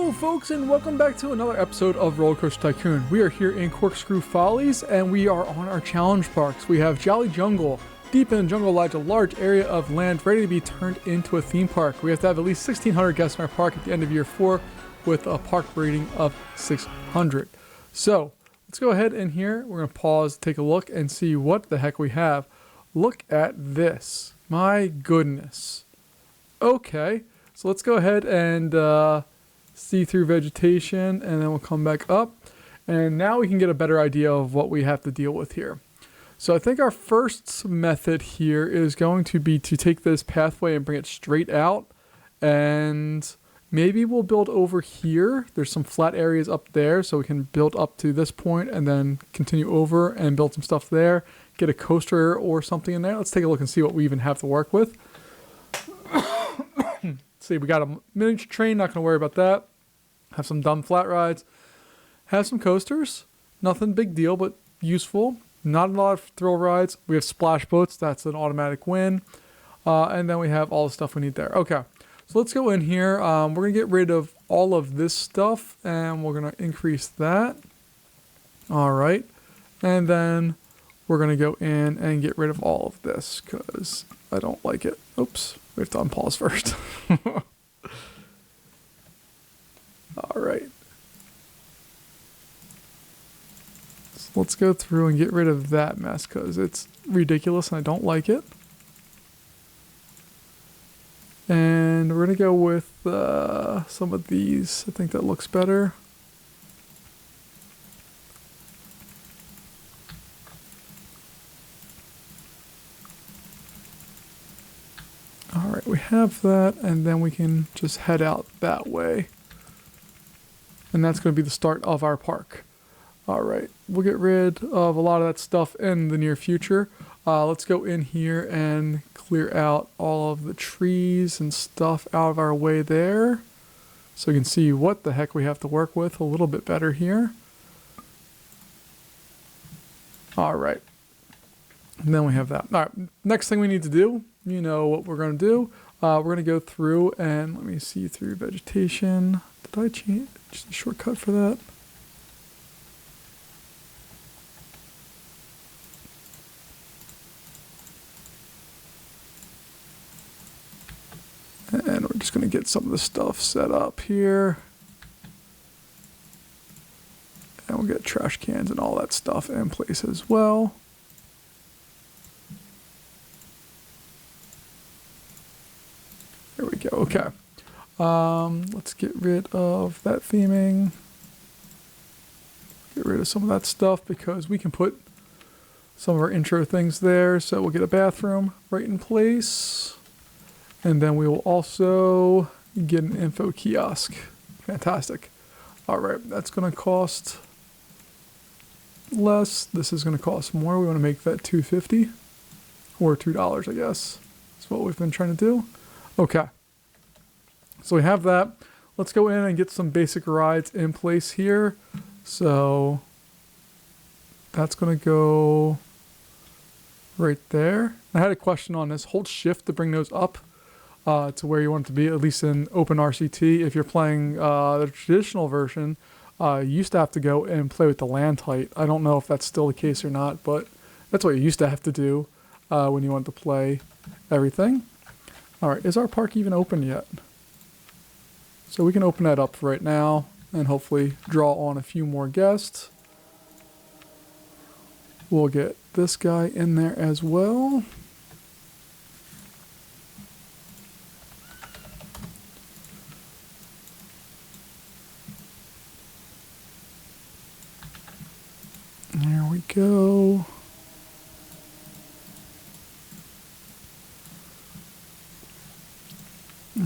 Hello folks and welcome back to another episode of Roller Coaster Tycoon. We are here in Corkscrew Follies and we are on our challenge parks. We have Jolly Jungle. Deep in the jungle lies a large area of land ready to be turned into a theme park. We have to have at least 1,600 guests in our park at the end of year 4 with a park rating of 600. So let's go ahead and here we're going to pause, take a look and see what the heck we have. Look at this. My goodness. Okay, so let's go ahead and see through vegetation and then we'll come back up. And now we can get a better idea of what we have to deal with here. So I think our first method here is going to be to take this pathway and bring it straight out. And maybe we'll build over here. There's some flat areas up there, so we can build up to this point and then continue over and build some stuff there. Get a coaster or something in there. Let's take a look and see what we even have to work with. See, we got a miniature train, not going to worry about that. Have some dumb flat rides. Have some coasters. Nothing big deal, but useful. Not a lot of thrill rides. We have splash boats. That's an automatic win. And then we have all the stuff we need there. Okay, so let's go in here. We're going to get rid of all of this stuff, and we're going to increase that. All right. And then we're going to go in and get rid of all of this because I don't like it. Oops. We have to unpause first. All right. So let's go through and get rid of that mess because it's ridiculous and I don't like it. And we're going to go with some of these. I think that looks better. All right, we have that, and then we can just head out that way. And that's going to be the start of our park. All right, we'll get rid of a lot of that stuff in the near future. Let's go in here and clear out all of the trees and stuff out of our way there. So you can see what the heck we have to work with a little bit better here. All right. And then we have that. All right, next thing we need to do, you know what we're going to do. We're going to go through and let me see through vegetation. Did I change the shortcut for that? And we're just going to get some of the stuff set up here. And we'll get trash cans and all that stuff in place as well. There we go. Okay. Let's get rid of that theming. Get rid of some of that stuff because we can put some of our intro things there. So we'll get a bathroom right in place. And then we will also get an info kiosk. Fantastic. All right. That's going to cost less. This is going to cost more. We want to make that $2.50 or $2, I guess. That's what we've been trying to do. Okay, so we have that. Let's go in and get some basic rides in place here. So that's going to go right there. I had a question on this. Hold shift to bring those up to where you want it to be, at least in open RCT. If you're playing the traditional version, you used to have to go and play with the land height. I don't know if that's still the case or not, but that's what you used to have to do when you wanted to play everything. All right, is our park even open yet? So we can open that up right now and hopefully draw on a few more guests. We'll get this guy in there as well. There we go.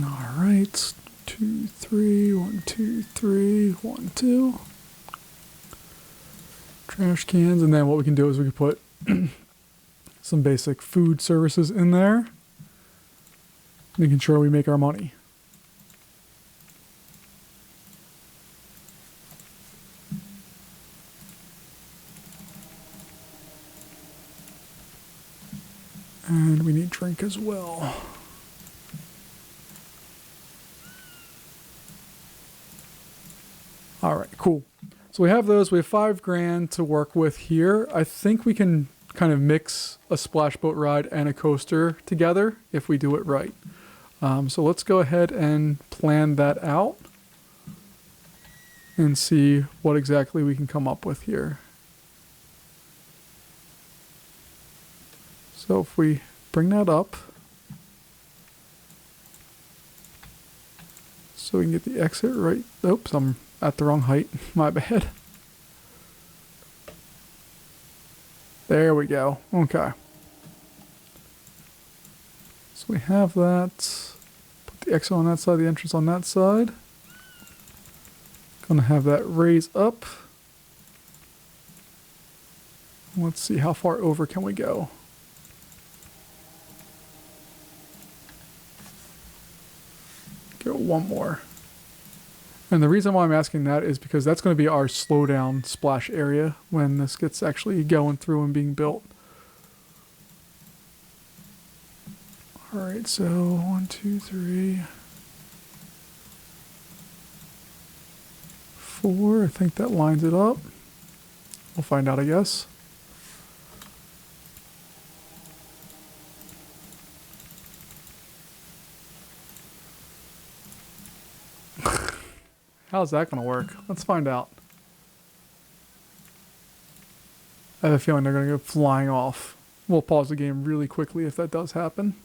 All right, 2, 3, 1, 2, 3, 1, 2. Trash cans, and then what we can do is we can put some basic food services in there, making sure we make our money. And we need drink as well. All right, cool. So we have those. We have $5,000 to work with here. I think we can kind of mix a splash boat ride and a coaster together if we do it right. So let's go ahead and plan that out and see what exactly we can come up with here. So if we bring that up, so we can get the exit right. Oops, I'm at the wrong height. My bad. There we go. Okay. So we have that. Put the exit on that side, the entrance on that side. Gonna have that raise up. Let's see, how far over can we go? Go one more. And the reason why I'm asking that is because that's going to be our slowdown splash area when this gets actually going through and being built. Alright, so 1, 2, 3, 4. I think that lines it up. We'll find out, I guess. How's that going to work? Let's find out. I have a feeling they're going to go flying off. We'll pause the game really quickly if that does happen.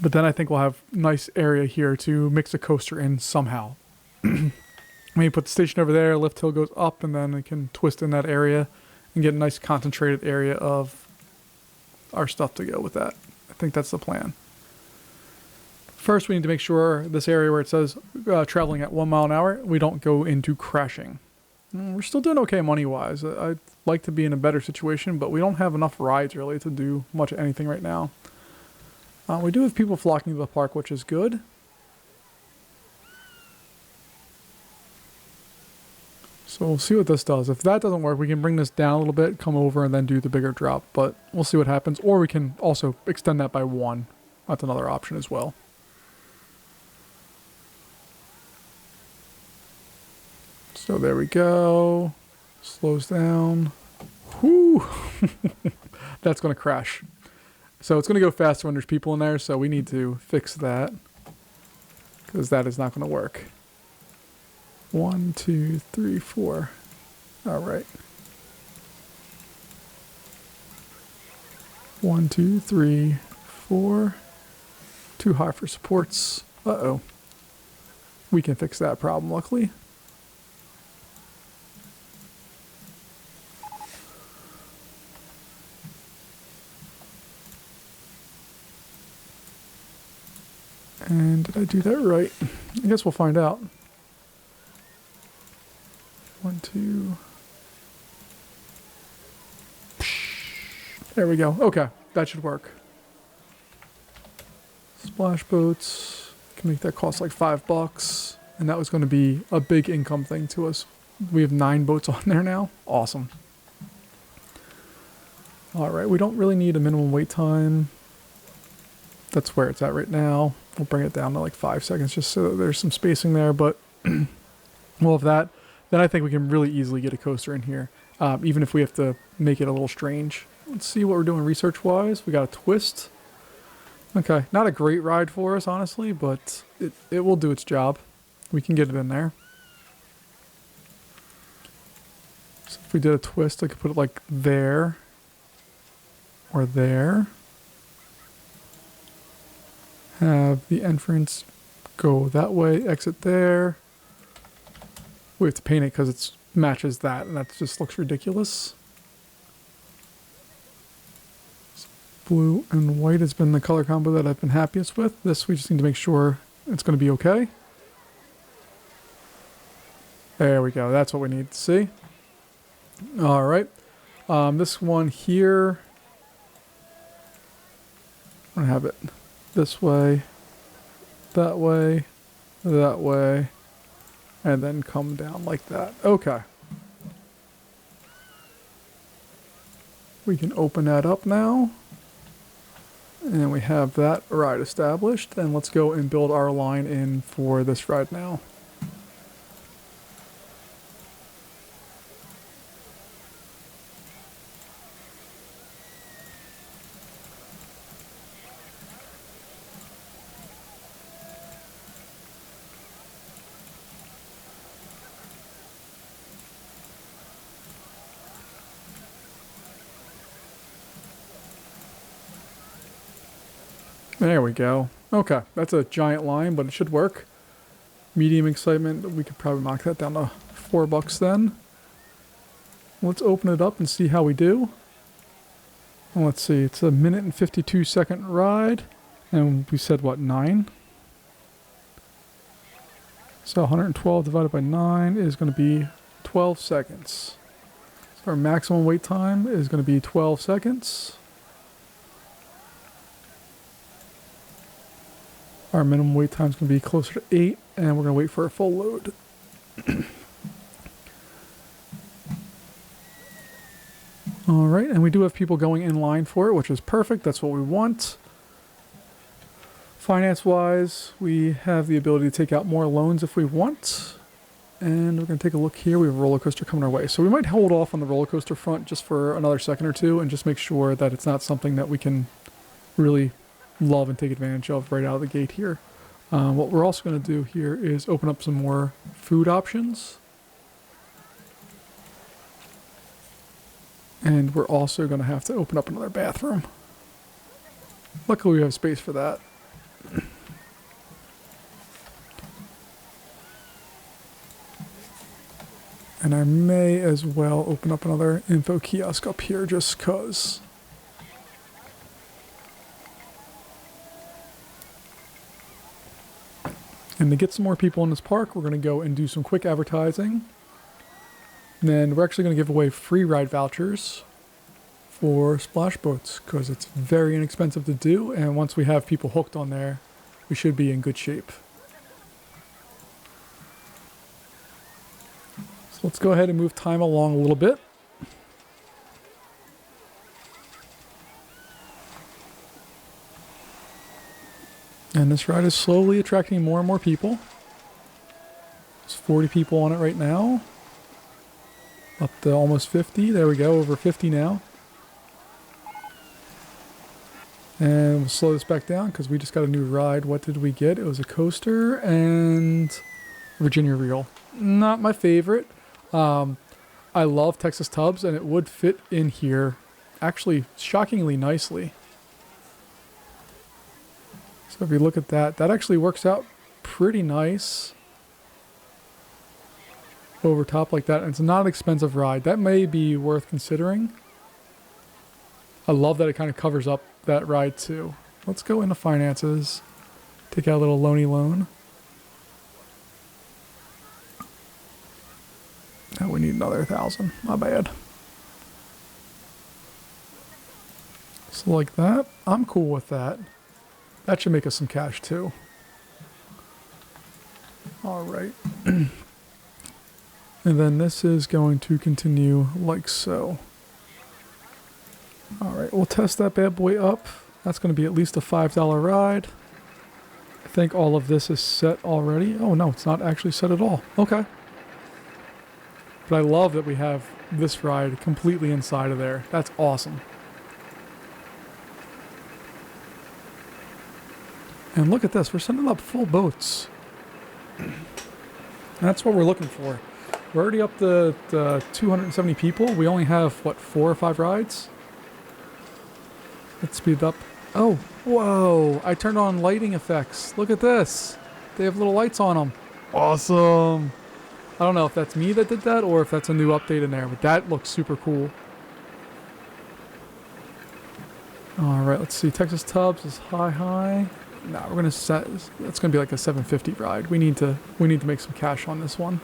But then I think we'll have a nice area here to mix a coaster in somehow. Maybe put the station over there, lift hill goes up, and then it can twist in that area and get a nice concentrated area of our stuff to go with that. I think that's the plan. First, we need to make sure this area where it says traveling at 1 mile an hour, we don't go into crashing. We're still doing okay money-wise. I'd like to be in a better situation, but we don't have enough rides really to do much of anything right now. We do have people flocking to the park, which is good. So we'll see what this does. If that doesn't work, we can bring this down a little bit, come over, and then do the bigger drop. But we'll see what happens. Or we can also extend that by 1. That's another option as well. So there we go. Slows down. Whoo! That's going to crash. So it's going to go faster when there's people in there, so we need to fix that. Because that is not going to work. 1, 2, 3, 4. Alright. 1, 2, 3, 4. Too high for supports. Uh-oh. We can fix that problem, luckily. And did I do that right? I guess we'll find out. 1, 2. There we go. Okay, that should work. Splash boats. Can make that cost like $5. And that was going to be a big income thing to us. We have 9 boats on there now. Awesome. Alright, we don't really need a minimum wait time. That's where it's at right now. We'll bring it down to like 5 seconds just so that there's some spacing there. But we'll have that. Then I think we can really easily get a coaster in here. Even if we have to make it a little strange. Let's see what we're doing research-wise. We got a twist. Okay, not a great ride for us, honestly, but it will do its job. We can get it in there. So if we did a twist, I could put it like there. Or there. Have the entrance go that way, exit there. We have to paint it because it matches that, and that just looks ridiculous. Blue and white has been the color combo that I've been happiest with. This we just need to make sure it's going to be okay. There we go. That's what we need to see. All right. This one here. I'm going to have it this way, that way, that way, and then come down like that. Okay. We can open that up now. And we have that ride established. And let's go and build our line in for this ride now. There we go. Okay, that's a giant line, but it should work. Medium excitement, we could probably knock that down to $4 then. Let's open it up and see how we do. And let's see, it's a 1 minute and 52-second ride. And we said, what, 9? So 112 divided by 9 is going to be 12 seconds. So our maximum wait time is going to be 12 seconds. Our minimum wait time is going to be closer to 8, and we're going to wait for a full load. All right, and we do have people going in line for it, which is perfect. That's what we want. Finance-wise, we have the ability to take out more loans if we want. And we're going to take a look here. We have a roller coaster coming our way. So we might hold off on the roller coaster front just for another second or two and just make sure that it's not something that we can really love and take advantage of right out of the gate here. What we're also going to do here is open up some more food options. And we're also going to have to open up another bathroom. Luckily we have space for that. And I may as well open up another info kiosk up here just because. And to get some more people in this park, we're going to go and do some quick advertising. And then we're actually going to give away free ride vouchers for splash boats because it's very inexpensive to do. And once we have people hooked on there, we should be in good shape. So let's go ahead and move time along a little bit. And this ride is slowly attracting more and more people. There's 40 people on it right now. Up to almost 50. There we go, over 50 now. And we'll slow this back down because we just got a new ride. What did we get? It was a coaster and Virginia Reel. Not my favorite. I love Texas Tubs and it would fit in here actually shockingly nicely. So if you look at that, that actually works out pretty nice over top like that. And it's not an expensive ride. That may be worth considering. I love that it kind of covers up that ride too. Let's go into finances. Take out a little loany loan. Oh, we need another 1,000. Not bad. So like that. I'm cool with that. That should make us some cash too. All right. And then this is going to continue like so. All right, we'll test that bad boy up. That's going to be at least a $5 ride. I think all of this is set already. Oh no, it's not actually set at all. Okay. But I love that we have this ride completely inside of there. That's awesome. And look at this, we're sending up full boats. That's what we're looking for. We're already up to 270 people. We only have, what, 4 or 5 rides? Let's speed it up. Oh, whoa, I turned on lighting effects. Look at this. They have little lights on them. Awesome. I don't know if that's me that did that or if that's a new update in there, but that looks super cool. All right, let's see. Texas Tubs is high. No, we're gonna set. It's gonna be like a 750 ride. We need to make some cash on this one.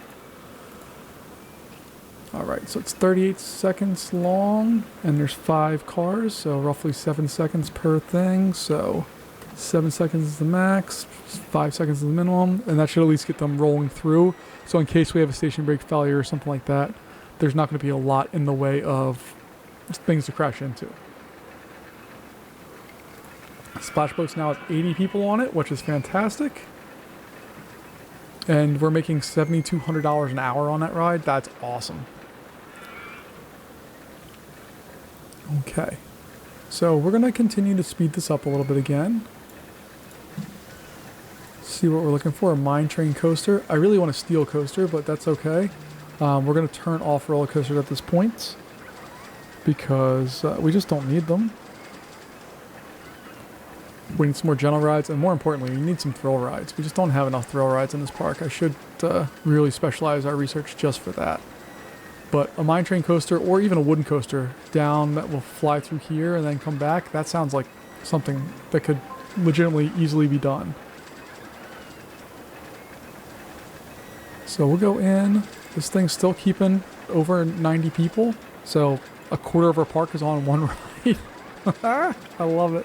All right, so it's 38 seconds long, and there's 5 cars, so roughly 7 seconds per thing. So 7 seconds is the max, 5 seconds is the minimum, and that should at least get them rolling through. So in case we have a station brake failure or something like that, there's not going to be a lot in the way of things to crash into. Splash Boat's now have 80 people on it, which is fantastic. And we're making $7,200 an hour on that ride. That's awesome. Okay. So we're going to continue to speed this up a little bit again. See what we're looking for. A mine train coaster. I really want a steel coaster, but that's okay. We're going to turn off roller coasters at this point because we just don't need them. We need some more gentle rides, and more importantly, we need some thrill rides. We just don't have enough thrill rides in this park. I should really specialize our research just for that. But a mine train coaster, or even a wooden coaster, down that will fly through here and then come back, that sounds like something that could legitimately easily be done. So we'll go in. This thing's still keeping over 90 people, so a quarter of our park is on one ride. I love it.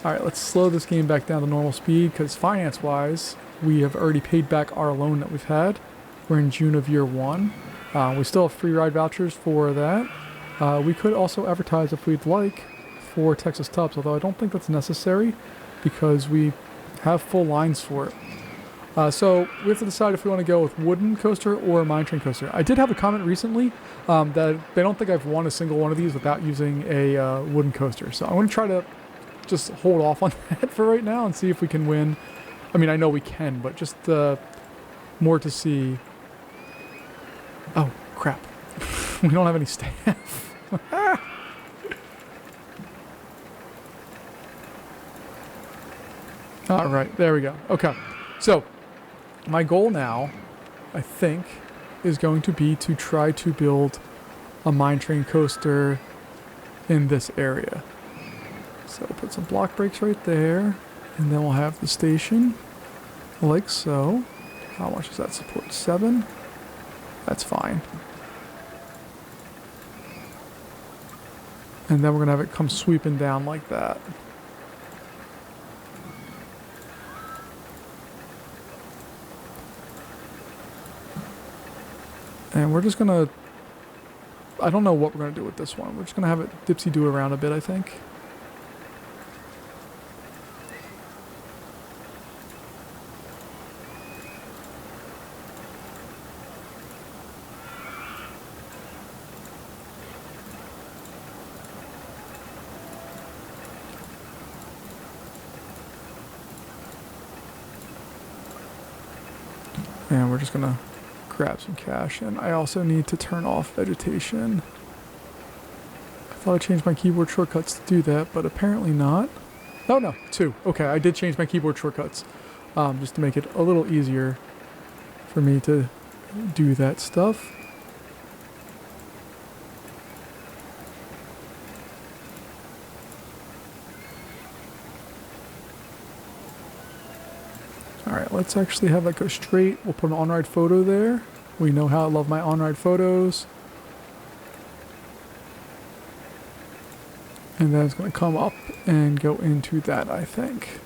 Alright, let's slow this game back down to normal speed because finance-wise, we have already paid back our loan that we've had. We're in June of year 1. We still have free ride vouchers for that. We could also advertise if we'd like for Texas Tubs, although I don't think that's necessary because we have full lines for it. So we have to decide if we want to go with wooden coaster or mine train coaster. I did have a comment recently that they don't think I've won a single one of these without using a wooden coaster. So I'm going to try to just hold off on that for right now and see if we can win. I mean, I know we can, but just more to see. Oh, crap. We don't have any staff. All right, there we go. Okay, so my goal now, I think, is going to be to try to build a mine train coaster in this area. So put some block brakes right there, and then we'll have the station like so. How much does that support? 7? That's fine. And then we're going to have it come sweeping down like that. And we're just going to... I don't know what we're going to do with this one. We're just going to have it dipsy-do around a bit, I think. And we're just going to grab some cash. And I also need to turn off vegetation. I thought I changed my keyboard shortcuts to do that, but apparently not. Oh, no, 2. Okay, I did change my keyboard shortcuts just to make it a little easier for me to do that stuff. Alright, let's actually have that go straight. We'll put an on-ride photo there. We know how I love my on-ride photos. And then it's going to come up and go into that, I think.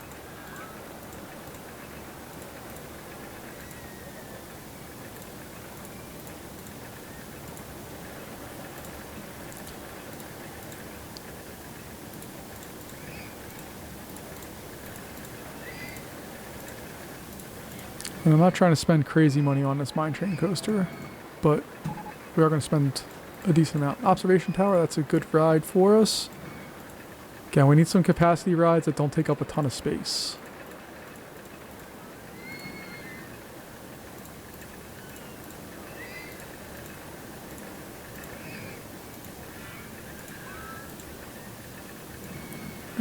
And I'm not trying to spend crazy money on this mine train coaster, but we are going to spend a decent amount. Observation tower, that's a good ride for us. Again, we need some capacity rides that don't take up a ton of space.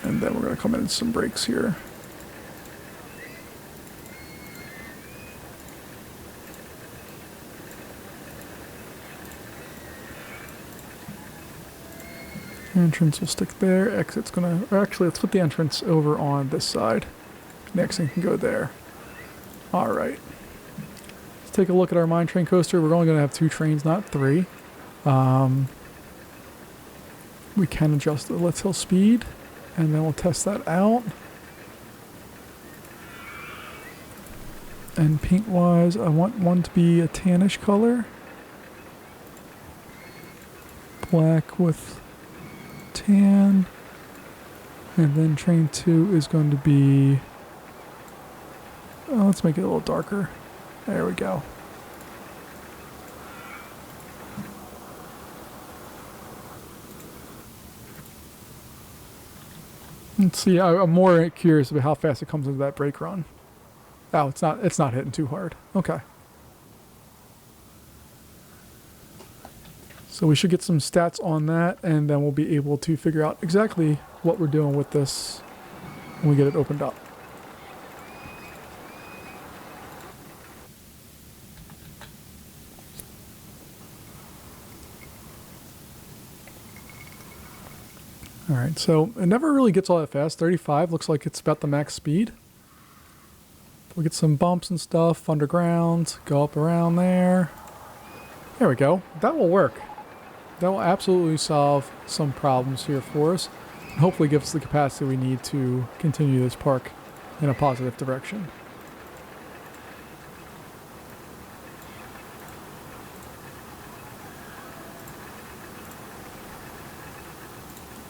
And then we're going to come in some brakes here. Entrance will stick there. Exit's gonna... Or actually, let's put the entrance over on this side. Next thing can go there. Alright. Let's take a look at our mine train coaster. We're only going to have 2 trains, not 3. We can adjust the Let's Hill speed. And then we'll test that out. And paint-wise, I want one to be a tannish color. Black with... tan. And then train 2 is going to be... Oh, let's make it a little darker. There we go. Let's see, I'm more curious about how fast it comes into that brake run. Oh, it's not hitting too hard. Okay. So we should get some stats on that, and then we'll be able to figure out exactly what we're doing with this when we get it opened up. Alright, so it never really gets all that fast. 35 looks like it's about the max speed. We'll get some bumps and stuff underground, go up around there. There we go. That will work. That will absolutely solve some problems here for us. And hopefully give us the capacity we need to continue this park in a positive direction.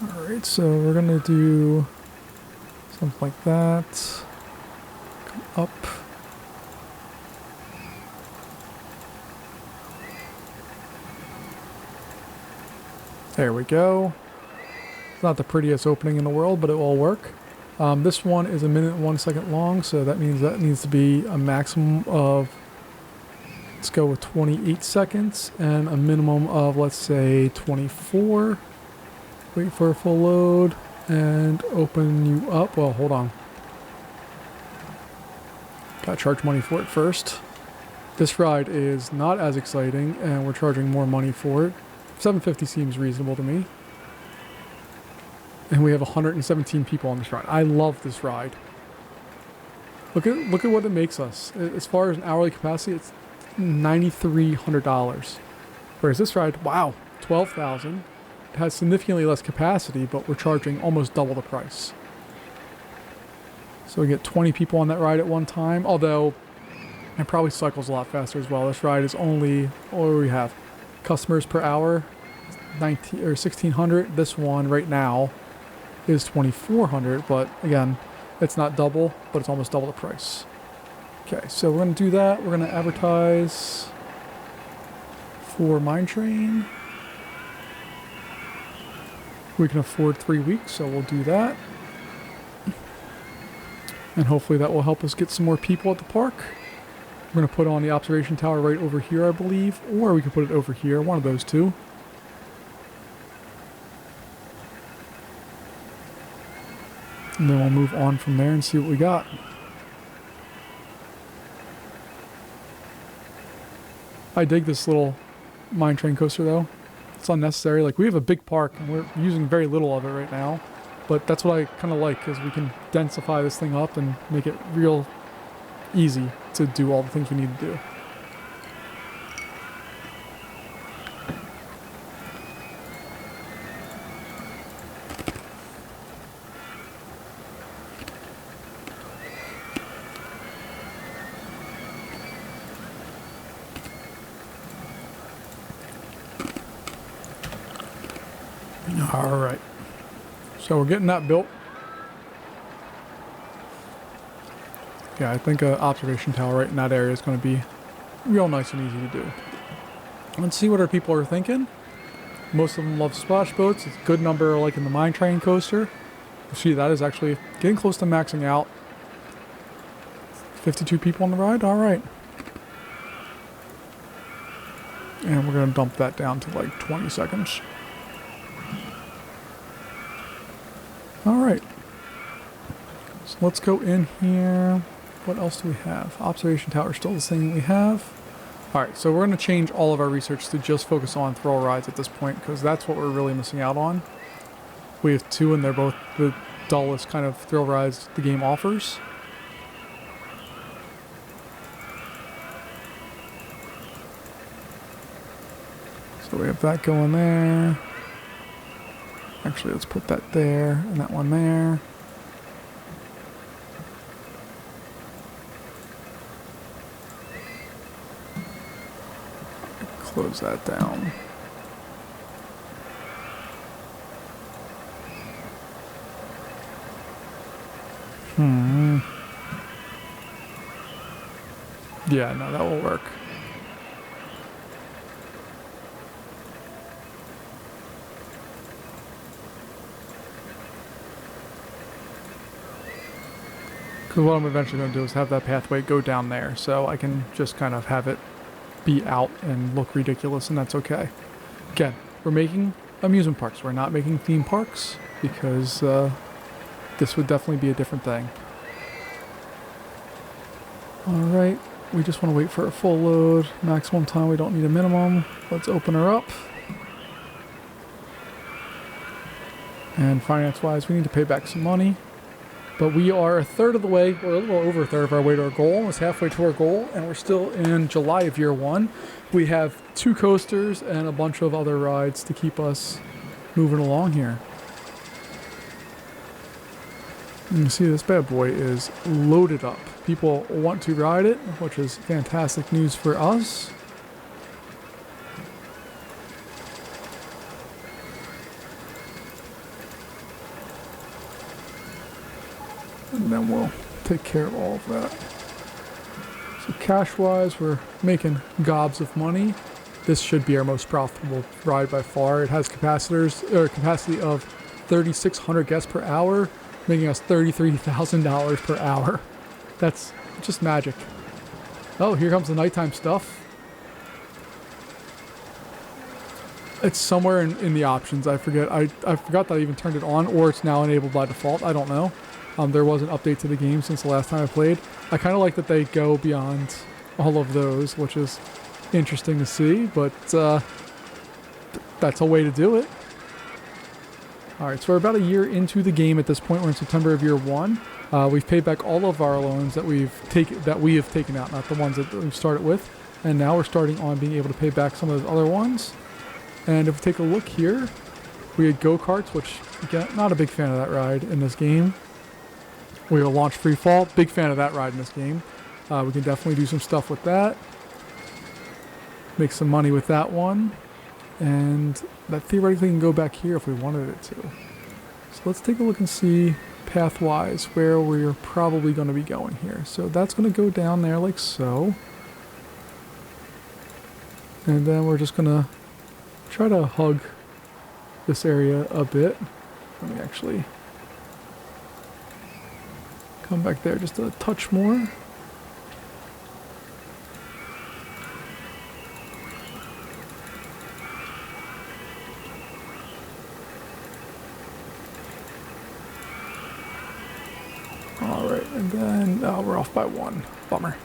Alright, so we're going to do something like that. Come up. There we go. It's not the prettiest opening in the world, but it will work. This one is 1 minute and 1 second long, so that means that needs to be a maximum of, let's go with 28 seconds, and a minimum of, let's say, 24. Wait for a full load, and open you up. Well, hold on. Gotta charge money for it first. This ride is not as exciting, and we're charging more money for it. $7.50 seems reasonable to me. And we have 117 people on this ride. I love this ride. Look at what it makes us. As far as an hourly capacity, it's $9,300. Whereas this ride, wow, $12,000. It has significantly less capacity, but we're charging almost double the price. So we get 20 people on that ride at one time, although it probably cycles a lot faster as well. This ride is only, what do we have? Customers per hour, 1,600. This one right now is 2,400, but again, it's not double, but it's almost double the price. Okay, so we're going to do that. We're going to advertise for Mine Train. We can afford 3 weeks, so we'll do that. And hopefully that will help us get some more people at the park. We're going to put on the observation tower right over here, I believe. Or we can put it over here, one of those two. And then we'll move on from there and see what we got. I dig this little mine train coaster though. It's unnecessary. Like, we have a big park and we're using very little of it right now. But that's what I kind of like, because we can densify this thing up and make it real easy to do all the things we need to do. All right. So we're getting that built. Yeah, I think an observation tower right in that area is going to be real nice and easy to do. Let's see what our people are thinking. Most of them love splash boats. It's a good number like in the mine train coaster. You see that is actually getting close to maxing out. 52 people on the ride? All right. And we're going to dump that down to like 20 seconds. All right. So let's go in here. What else do we have? Observation tower, still the same we have. All right, so we're going to change all of our research to just focus on thrill rides at this point, because that's what we're really missing out on. We have two, and they're both the dullest kind of thrill rides the game offers. So we have that going there. Actually, let's put that there and that one there. Close that down. Yeah, no, that will work. Because what I'm eventually going to do is have that pathway go down there, so I can just kind of have it be out and look ridiculous, and that's okay. Again, we're making amusement parks. We're not making theme parks, because this would definitely be a different thing. Alright, we just want to wait for a full load. Maximum time, we don't need a minimum. Let's open her up. And finance-wise, we need to pay back some money. But we are a third of the way, or a little over a third of our way to our goal, almost halfway to our goal, and we're still in July of year 1. We have 2 coasters and a bunch of other rides to keep us moving along here. You can see this bad boy is loaded up. People want to ride it, which is fantastic news for us. And then we'll take care of all of that. So cash-wise, we're making gobs of money. This should be our most profitable ride by far. It has capacity of 3,600 guests per hour, making us $33,000 per hour. That's just magic. Oh, here comes the nighttime stuff. It's somewhere in the options. I forget. I forgot that I even turned it on, or it's now enabled by default. I don't know. There was an update to the game since the last time I played. I kind of like that they go beyond all of those, which is interesting to see, but that's a way to do it. Alright, so we're about a year into the game at this point. We're in September of year 1. We've paid back all of our loans that we have taken out, not the ones that we've started with. And now we're starting on being able to pay back some of those other ones. And if we take a look here, we had go-karts, which, again, not a big fan of that ride in this game. We have a launch free fall. Big fan of that ride in this game. We can definitely do some stuff with that. Make some money with that one. And that theoretically can go back here if we wanted it to. So let's take a look and see path-wise where we're probably going to be going here. So that's going to go down there like so. And then we're just going to try to hug this area a bit. Let me actually come back there just a touch more. Alright, and then we're off by 1. Bummer.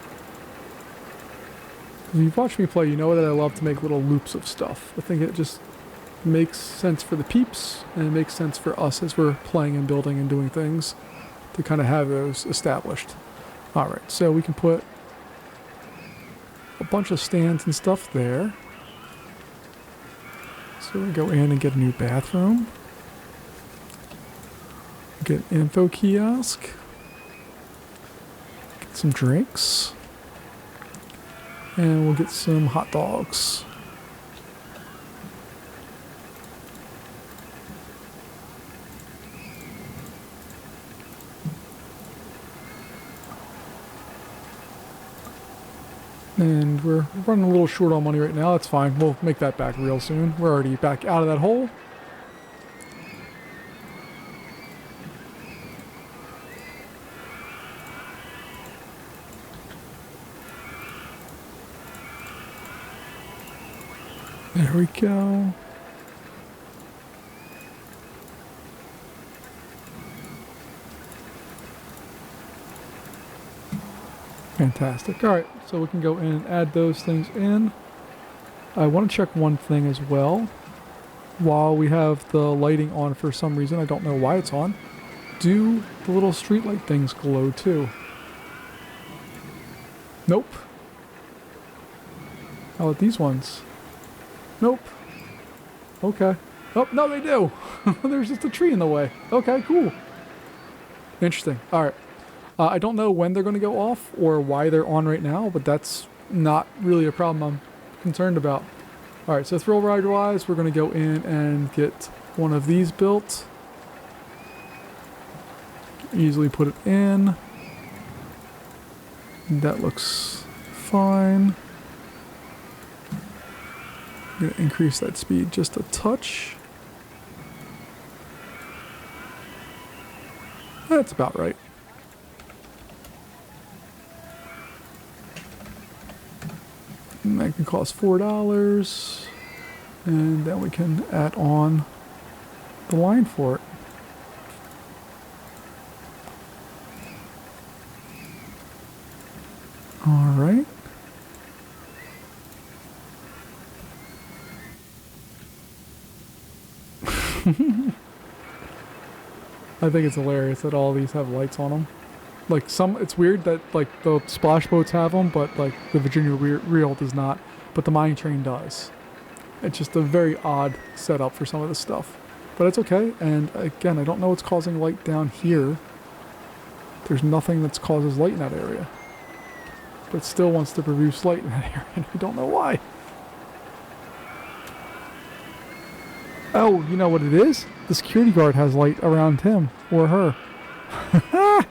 If you've watched me play, you know that I love to make little loops of stuff. I think it just makes sense for the peeps, and it makes sense for us as we're playing and building and doing things to kind of have those established. Alright, so we can put a bunch of stands and stuff there. So we go in and get a new bathroom. Get an info kiosk. Get some drinks. And we'll get some hot dogs. And we're running a little short on money right now. That's fine. We'll make that back real soon. We're already back out of that hole. There we go. Fantastic. All right, so we can go in and add those things in. I want to check one thing as well. While we have the lighting on for some reason, I don't know why it's on. Do the little streetlight things glow too? Nope. How about these ones? Nope. Okay. Oh, no, they do. There's just a tree in the way. Okay, cool. Interesting. All right. I don't know when they're going to go off or why they're on right now, but that's not really a problem I'm concerned about. All right, so thrill ride wise, we're going to go in and get one of these built. Easily put it in. That looks fine. I'm going to increase that speed just a touch. That's about right. And that can cost $4. And then we can add on the line for it. All right. I think it's hilarious that all these have lights on them. Like it's weird that like the splash boats have them, but like the Virginia Reel does not. But the mine train does. It's just a very odd setup for some of this stuff, but it's okay. And again, I don't know what's causing light down here. There's nothing that causes light in that area, but it still wants to produce light in that area, and I don't know why. Oh, you know what it is? The security guard has light around him or her.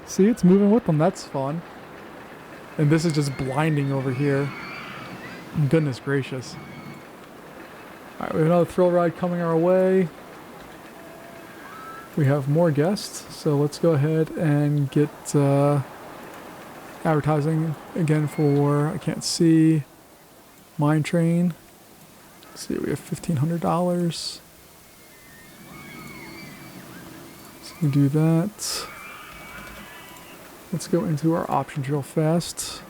See, it's moving with them. That's fun. And this is just blinding over here. Goodness gracious. Alright, we have another thrill ride coming our way. We have more guests, so let's go ahead and get advertising again for, I can't see, Mine Train. Let's see, we have $1,500. So we do that. Let's go into our options real fast.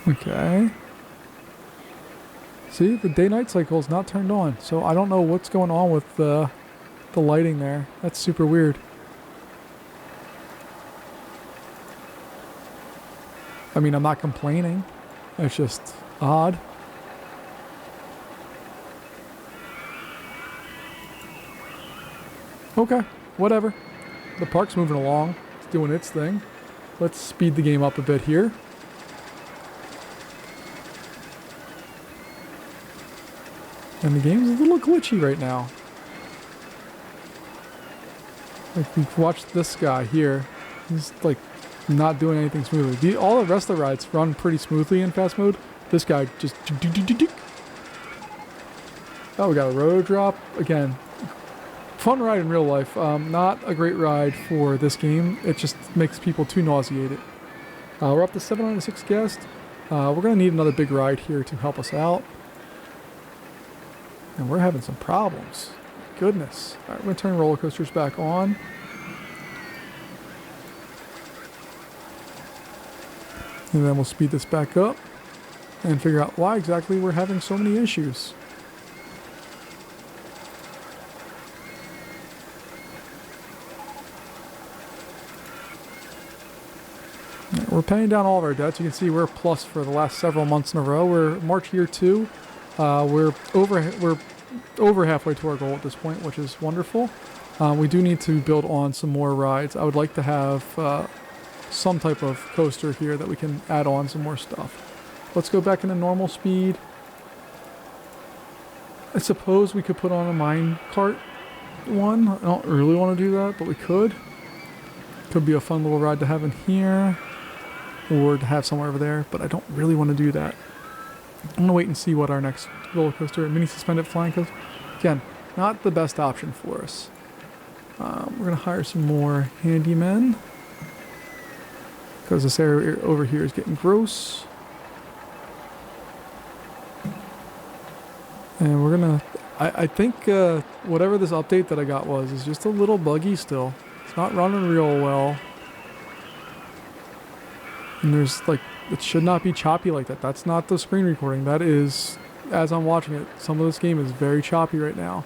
Okay. See, the day-night cycle is not turned on, so I don't know what's going on with the lighting there. That's super weird. I mean, I'm not complaining. It's just odd. Okay, whatever. The park's moving along. It's doing its thing. Let's speed the game up a bit here. And the game's a little glitchy right now. Like, we've watched this guy here. He's like not doing anything smoothly. All the rest of the rides run pretty smoothly in fast mode. This guy just... Oh, we got a road drop. Again, fun ride in real life. Not a great ride for this game. It just makes people too nauseated. We're up to 706 guests. We're going to need another big ride here to help us out. And we're having some problems. Goodness. All right, we're going to turn roller coasters back on. And then we'll speed this back up and figure out why exactly we're having so many issues. Right, we're paying down all of our debts. You can see we're plus for the last several months in a row. We're March year 2. We're over halfway to our goal at this point, which is wonderful. We do need to build on some more rides. I would like to have some type of coaster here that we can add on some more stuff. Let's go back into normal speed. I suppose we could put on a mine cart one. I don't really want to do that, but we could. Could be a fun little ride to have in here, or to have somewhere over there, but I don't really want to do that. I'm going to wait and see what our next roller coaster, mini suspended flying coaster. Again, not the best option for us. We're going to hire some more handymen, because this area over here is getting gross. And we're going to... I think whatever this update that I got was is just a little buggy still. It's not running real well. And there's like... It should not be choppy like that. That's not the screen recording. That is, as I'm watching it, some of this game is very choppy right now.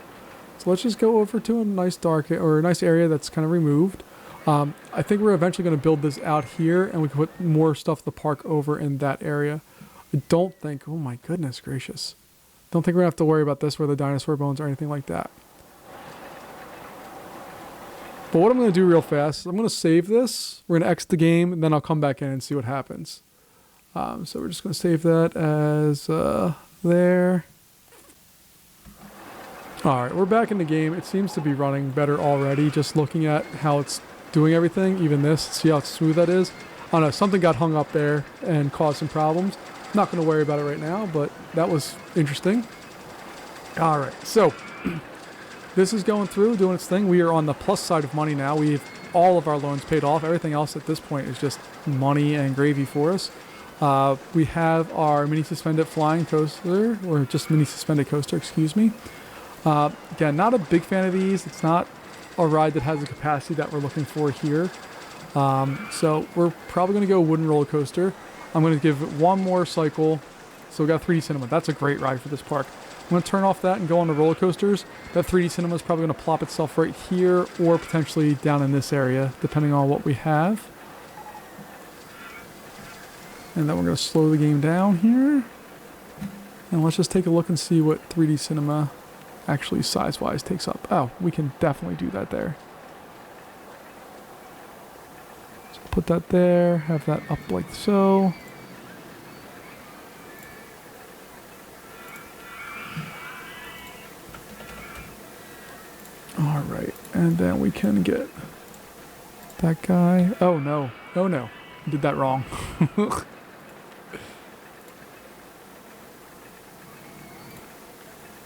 So let's just go over to a nice dark or a nice area that's kind of removed. I think we're eventually going to build this out here, and we can put more stuff at the park over in that area. I don't think, oh my goodness gracious. Don't think we're going to have to worry about this where the dinosaur bones or anything like that. But what I'm going to do real fast is I'm going to save this. We're going to exit the game, and then I'll come back in and see what happens. So we're just going to save that as there. All right, we're back in the game. It seems to be running better already. Just looking at how it's doing everything, even this, see how smooth that is? I don't know, something got hung up there and caused some problems. Not going to worry about it right now, but that was interesting. All right, so this is going through, doing its thing. We are on the plus side of money now. We've all of our loans paid off. Everything else at this point is just money and gravy for us. We have our mini suspended flying coaster, or just mini suspended coaster, excuse me. Again, not a big fan of these. It's not a ride that has the capacity that we're looking for here. So we're probably going to go wooden roller coaster. I'm going to give it one more cycle. So we got 3D cinema. That's a great ride for this park. I'm going to turn off that and go on the roller coasters. That 3D cinema is probably going to plop itself right here or potentially down in this area, depending on what we have. And then we're going to slow the game down here. And let's just take a look and see what 3D cinema actually size-wise takes up. Oh, we can definitely do that there. So put that there, have that up like so. All right, and then we can get that guy. Oh no, oh no, I did that wrong.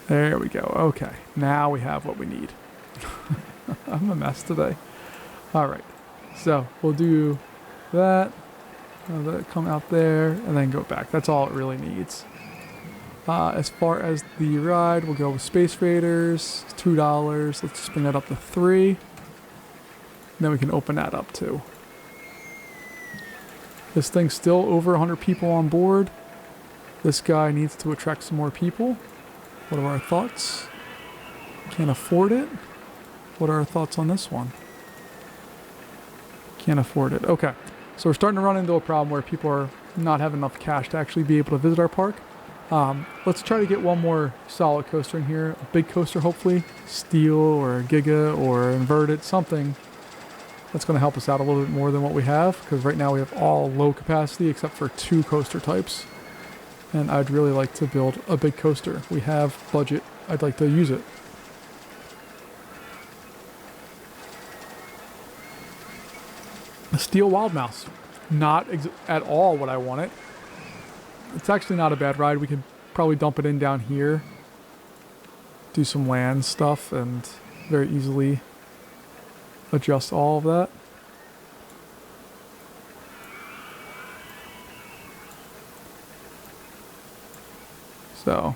There we go. Okay, now we have what we need. I'm a mess today. All right, so we'll do that. Let it come out there and then go back. That's all it really needs. As far as the ride, we'll go with Space Raiders, $2. Let's just bring that up to 3. Then we can open that up too. This thing's still over 100 people on board. This guy needs to attract some more people. What are our thoughts? Can't afford it. What are our thoughts on this one? Can't afford it. Okay. So we're starting to run into a problem where people are not having enough cash to actually be able to visit our park. Let's try to get one more solid coaster in here. A big coaster, hopefully. Steel or Giga or inverted, something that's going to help us out a little bit more than what we have. Because right now we have all low capacity except for 2 coaster types. And I'd really like to build a big coaster. We have budget. I'd like to use it. A Steel Wild Mouse. Not at all what I wanted. It's actually not a bad ride. We could probably dump it in down here. Do some land stuff and very easily adjust all of that. So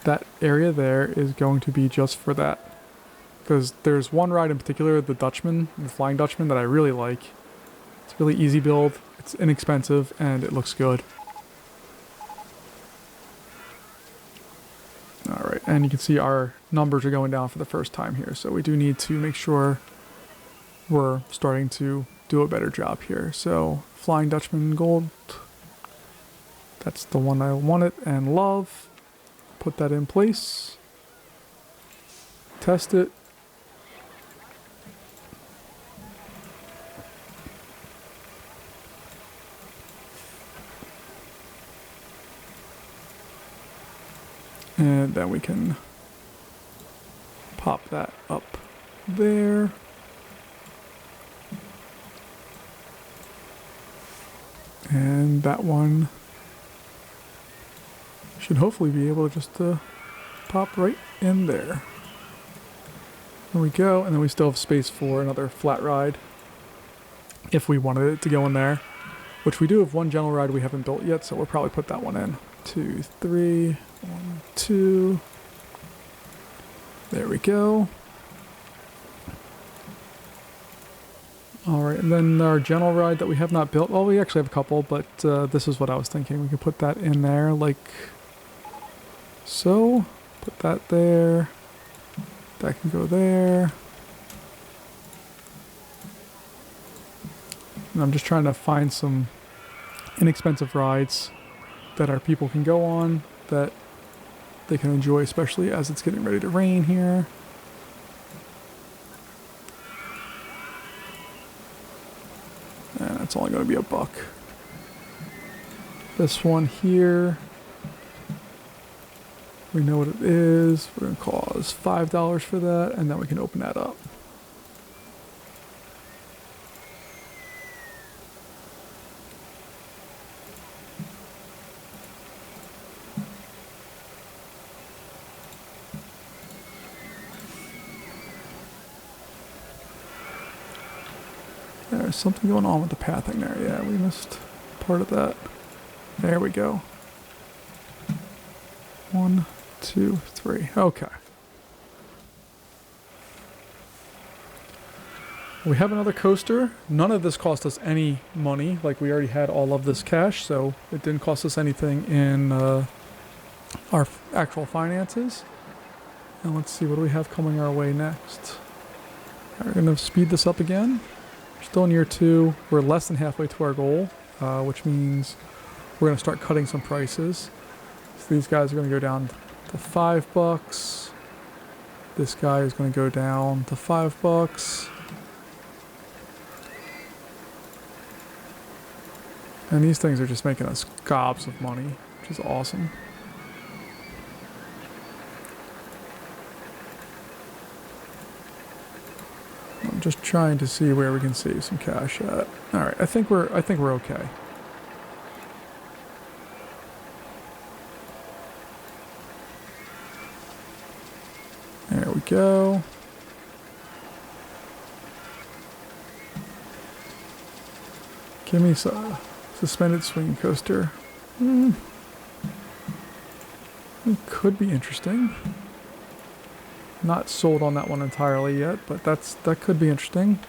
that area there is going to be just for that. Because there's one ride in particular, the Dutchman, the Flying Dutchman, that I really like. It's really easy build, it's inexpensive, and it looks good. Alright, and you can see our numbers are going down for the first time here. So we do need to make sure we're starting to do a better job here. So Flying Dutchman Gold. That's the one I wanted and love. Put that in place. Test it. And then we can pop that up there. And that one should hopefully be able to just pop right in there. There we go, and then we still have space for another flat ride if we wanted it to go in there, which we do have one general ride we haven't built yet, so we'll probably put that one in. 2, 3, 1, 2. There we go. All right, and then our general ride that we have not built, well, we actually have a couple, but this is what I was thinking. We could put that in there like so. Put that there. That can go there. And I'm just trying to find some inexpensive rides that our people can go on, that they can enjoy, especially as it's getting ready to rain here. And that's only going to be $1. This one here. We know what it is. We're going to cost $5 for that, and then we can open that up. There's something going on with the pathing there. Yeah, we missed part of that. There we go. 1, 2, 3. Okay. We have another coaster. None of this cost us any money. Like, we already had all of this cash, so it didn't cost us anything in our actual finances. And let's see, what do we have coming our way next? We're going to speed this up again. We're still in year 2. We're less than halfway to our goal, which means we're going to start cutting some prices. So these guys are going to go down to $5. This guy is going to go down to $5. And these things are just making us gobs of money, which is awesome. I'm just trying to see where we can save some cash at. All right, I think we're okay. There we go. Give me some suspended swing coaster. It could be interesting. Not sold on that one entirely yet, but that could be interesting.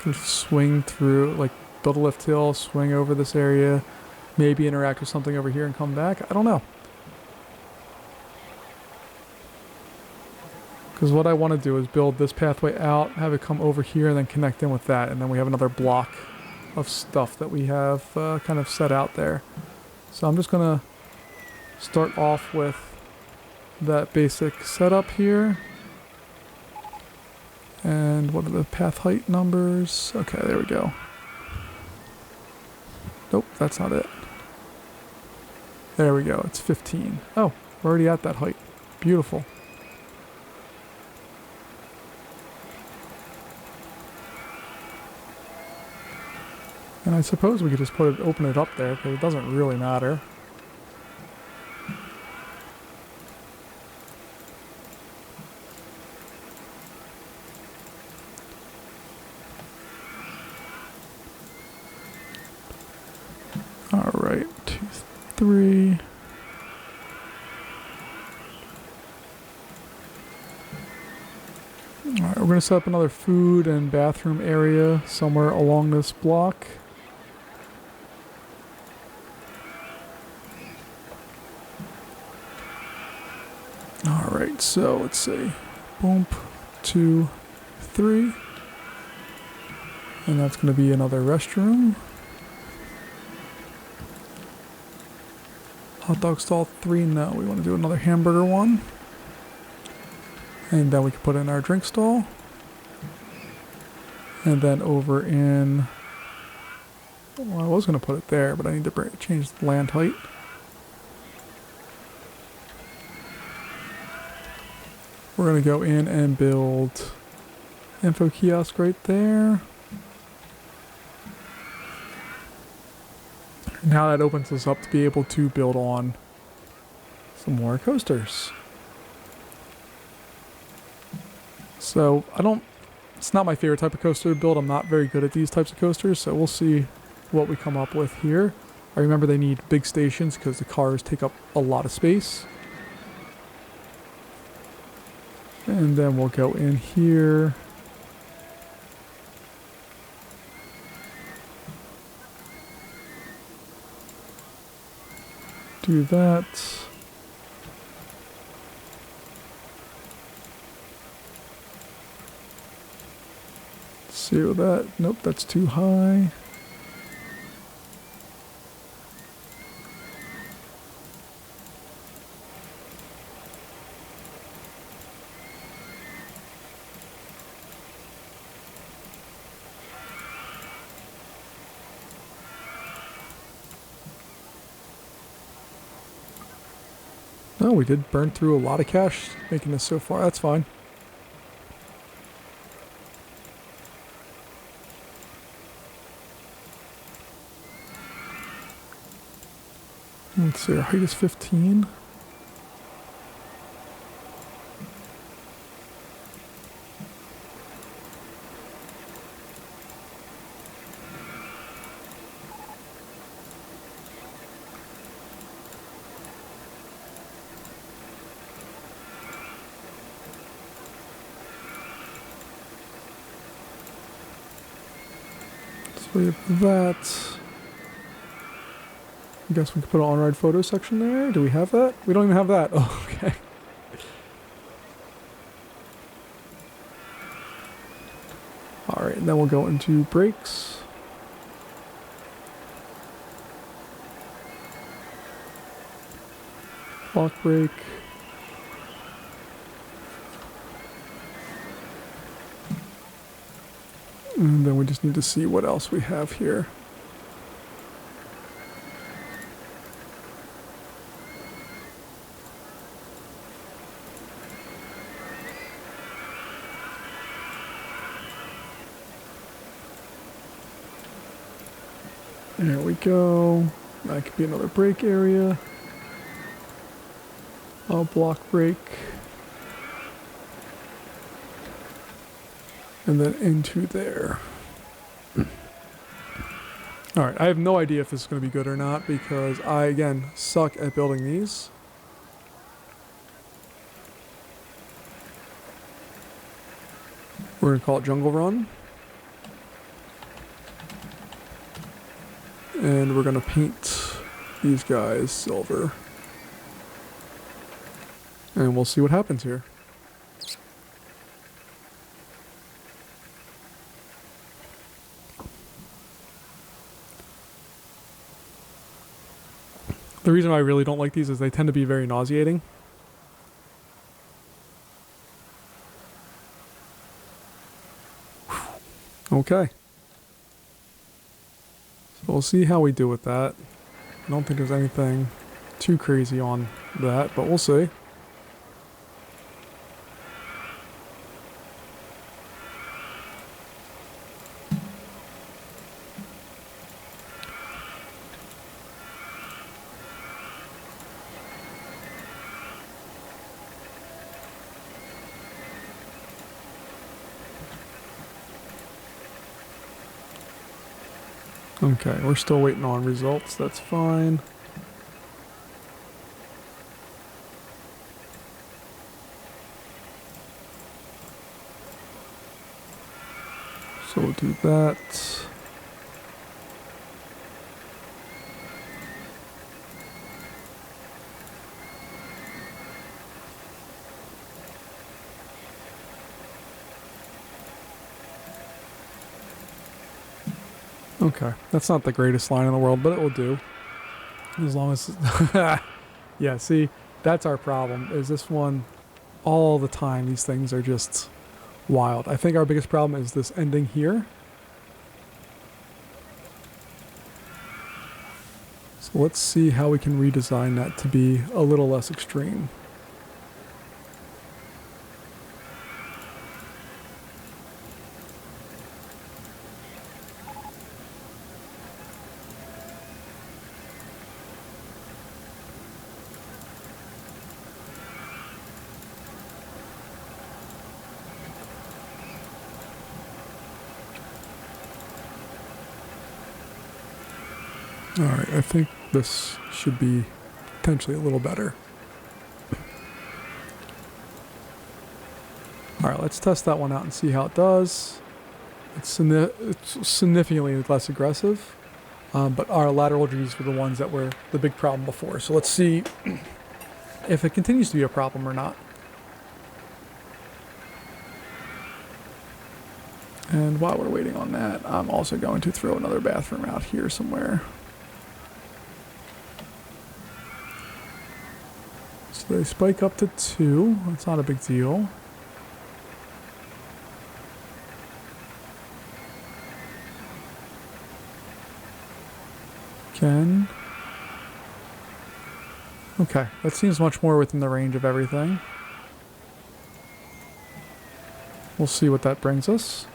Can swing through, like build a lift hill, swing over this area, maybe interact with something over here and come back. I don't know. Because what I want to do is build this pathway out, have it come over here, and then connect in with that, and then we have another block of stuff that we have kind of set out there. So I'm just going to start off with that basic setup here. And what are the path height numbers? Okay, there we go. Nope, that's not it. There we go, it's 15. Oh, we're already at that height. Beautiful. And I suppose we could just open it up there, because it doesn't really matter. Alright, 2, 3. Alright, we're going to set up another food and bathroom area somewhere along this block. Alright, so let's see. Boom, 2, 3. And that's going to be another restroom. Hot dog stall 3, no, we want to do another hamburger one. And then we can put in our drink stall. And then over in, well, I was going to put it there, but I need to change the land height. We're going to go in and build info kiosk right there. Now that opens us up to be able to build on some more coasters. So it's not my favorite type of coaster to build. I'm not very good at these types of coasters, so we'll see what we come up with here. I remember they need big stations because the cars take up a lot of space. And then we'll go in here. Do that. See what that, nope, that's too high. Oh, we did burn through a lot of cash making this so far. That's fine. Let's see, our height is 15. So we have that. I guess we could put an on-ride photo section there. Do we have that? We don't even have that. Oh, okay. Alright, and then we'll go into brakes. Block brake. And then we just need to see what else we have here. There we go. That could be another brake area. I'll block brake. And then into there. Alright, I have no idea if this is going to be good or not because I, again, suck at building these. We're going to call it Jungle Run. And we're going to paint these guys silver. And we'll see what happens here. The reason why I really don't like these is they tend to be very nauseating. Okay. So we'll see how we do with that. I don't think there's anything too crazy on that, but we'll see. Okay, we're still waiting on results. That's fine. So we'll do that. Okay, that's not the greatest line in the world, but it will do. As long as... yeah, see, that's our problem, is this one, all the time, these things are just wild. I think our biggest problem is this ending here. So let's see how we can redesign that to be a little less extreme. Alright, I think this should be potentially a little better. Alright, let's test that one out and see how it does. It's significantly less aggressive, but our lateral G's were the ones that were the big problem before. So let's see if it continues to be a problem or not. And while we're waiting on that, I'm also going to throw another bathroom out here somewhere. So they spike up to 2. That's not a big deal. Okay, that seems much more within the range of everything. We'll see what that brings us.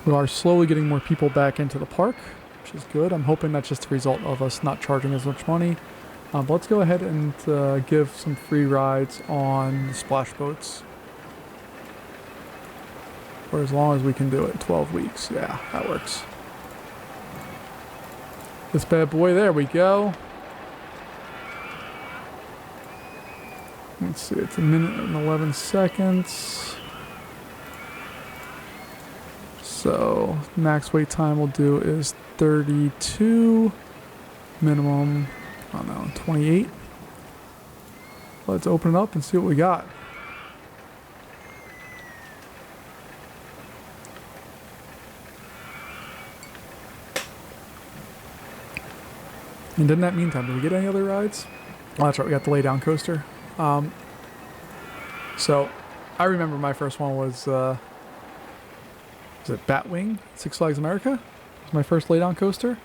We are slowly getting more people back into the park, which is good. I'm hoping that's just a result of us not charging as much money. But let's go ahead and give some free rides on the splash boats. For as long as we can do it, 12 weeks. Yeah, that works. This bad boy, there we go. Let's see, it's 1 minute and 11 seconds. So, max wait time we'll do is 32. Minimum, I don't know, 28. Let's open it up and see what we got. And in that meantime, did we get any other rides? Oh, that's right, we got the lay down coaster. So, I remember my first one was it Batwing? Six Flags America? It was my first lay down coaster.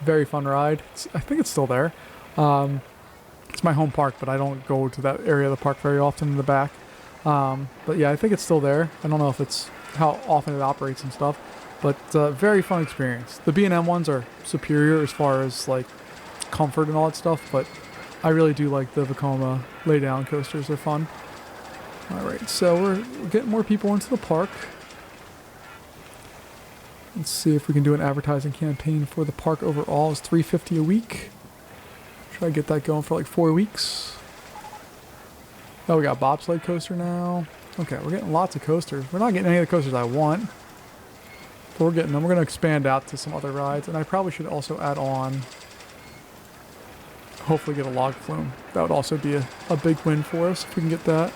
Very fun ride. I think it's still there. It's my home park, but I don't go to that area of the park very often in the back. But yeah, I think it's still there. I don't know if it's how often it operates and stuff, but very fun experience. The B&M ones are superior as far as like comfort and all that stuff, but I really do like the Vekoma lay down coasters. They're fun. All right, so we're getting more people into the park. Let's see if we can do an advertising campaign for the park overall. It's $3.50 a week. Try to get that going for like 4 weeks. Oh, we got bobsled coaster now. Okay, we're getting lots of coasters. We're not getting any of the coasters I want, but we're getting them. We're going to expand out to some other rides, and I probably should also add on, hopefully get a log flume. That would also be a big win for us if we can get that.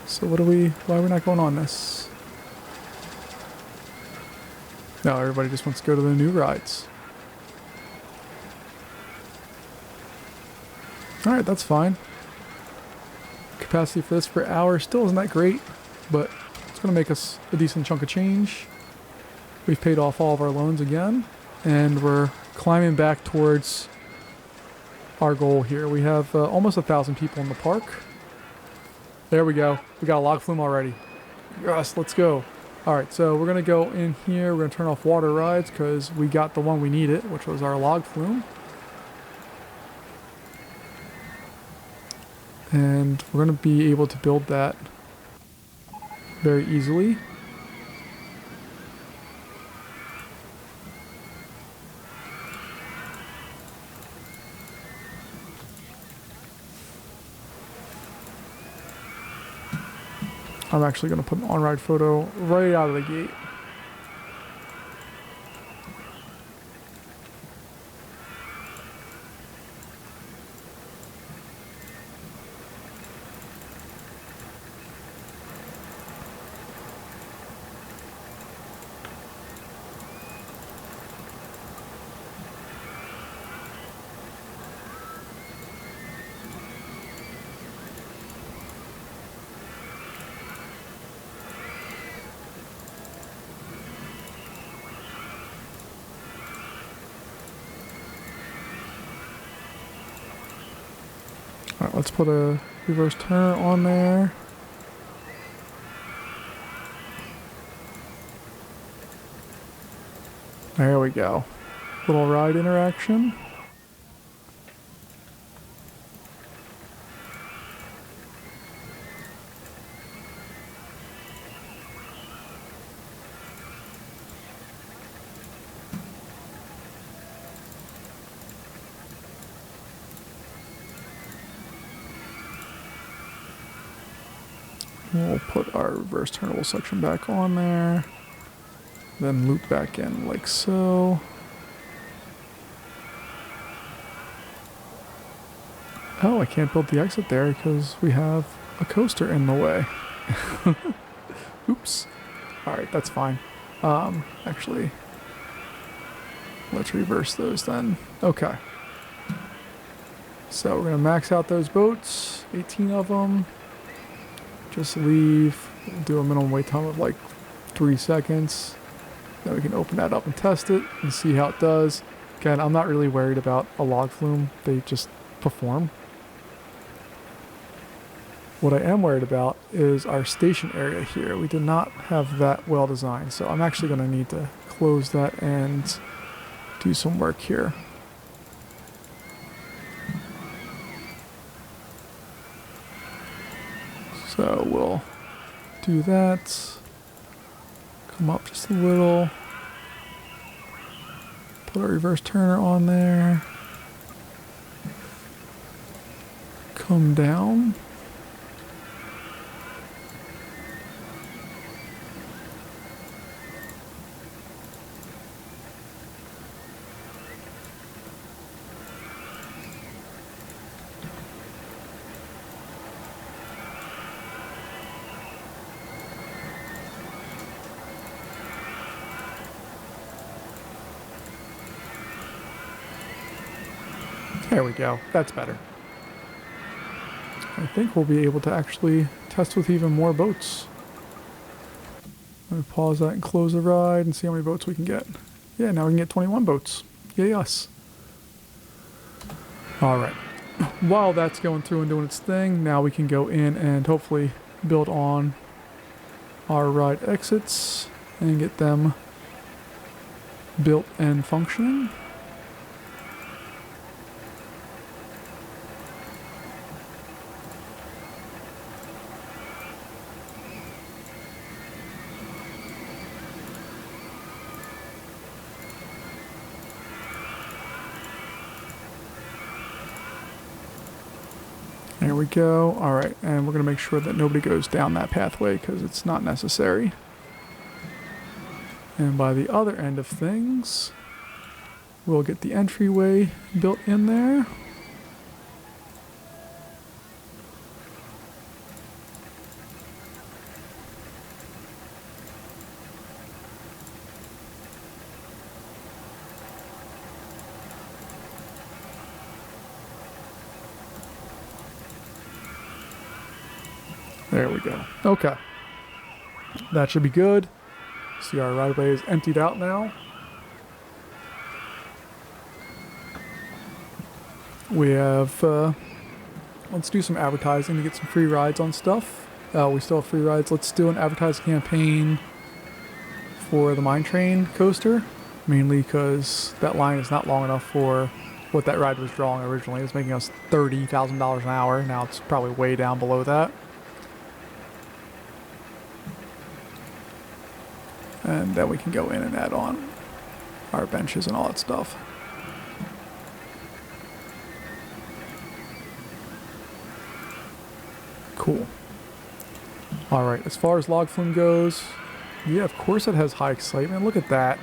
So why are we not going on this? No, everybody just wants to go to the new rides. Alright, that's fine. Capacity for this per hour still isn't that great, but it's going to make us a decent chunk of change. We've paid off all of our loans again, and we're climbing back towards our goal here. We have almost 1,000 people in the park. There we go. We got a log flume already. Yes, let's go. Alright, so we're going to go in here. We're going to turn off water rides because we got the one we needed, which was our log flume. And we're going to be able to build that very easily. I'm actually going to put an on-ride photo right out of the gate. Alright, let's put a reverse turn on there. There we go. Little ride interaction. We'll put our reverse turnable section back on there, then loop back in like so. Oh, I can't build the exit there because we have a coaster in the way. Oops. Alright, that's fine. Actually, let's reverse those then. Okay. So we're going to max out those boats, 18 of them. Just leave, do a minimum wait time of like 3 seconds. Then we can open that up and test it and see how it does. Again, I'm not really worried about a log flume. They just perform. What I am worried about is our station area here. We did not have that well designed, so I'm actually going to need to close that and do some work here. So we'll do that. Come up just a little. Put a reverse turner on there. Come down. There we go. That's better. I think we'll be able to actually test with even more boats. Let me pause that and close the ride and see how many boats we can get. Yeah, now we can get 21 boats. Yay us. Alright. While that's going through and doing its thing, now we can go in and hopefully build on our ride exits and get them built and functioning. There we go. All right, and we're going to make sure that nobody goes down that pathway because it's not necessary. And by the other end of things, we'll get the entryway built in there. There we go. Okay. That should be good. See, our right-of-way is emptied out now. We have, let's do some advertising to get some free rides on stuff. We still have free rides. Let's do an advertising campaign for the Mine Train coaster. Mainly because that line is not long enough for what that ride was drawing originally. It was making us $30,000 an hour. Now it's probably way down below that. And then we can go in and add on our benches and all that stuff. Cool. Alright, as far as log flume goes, yeah, of course it has high excitement. Look at that.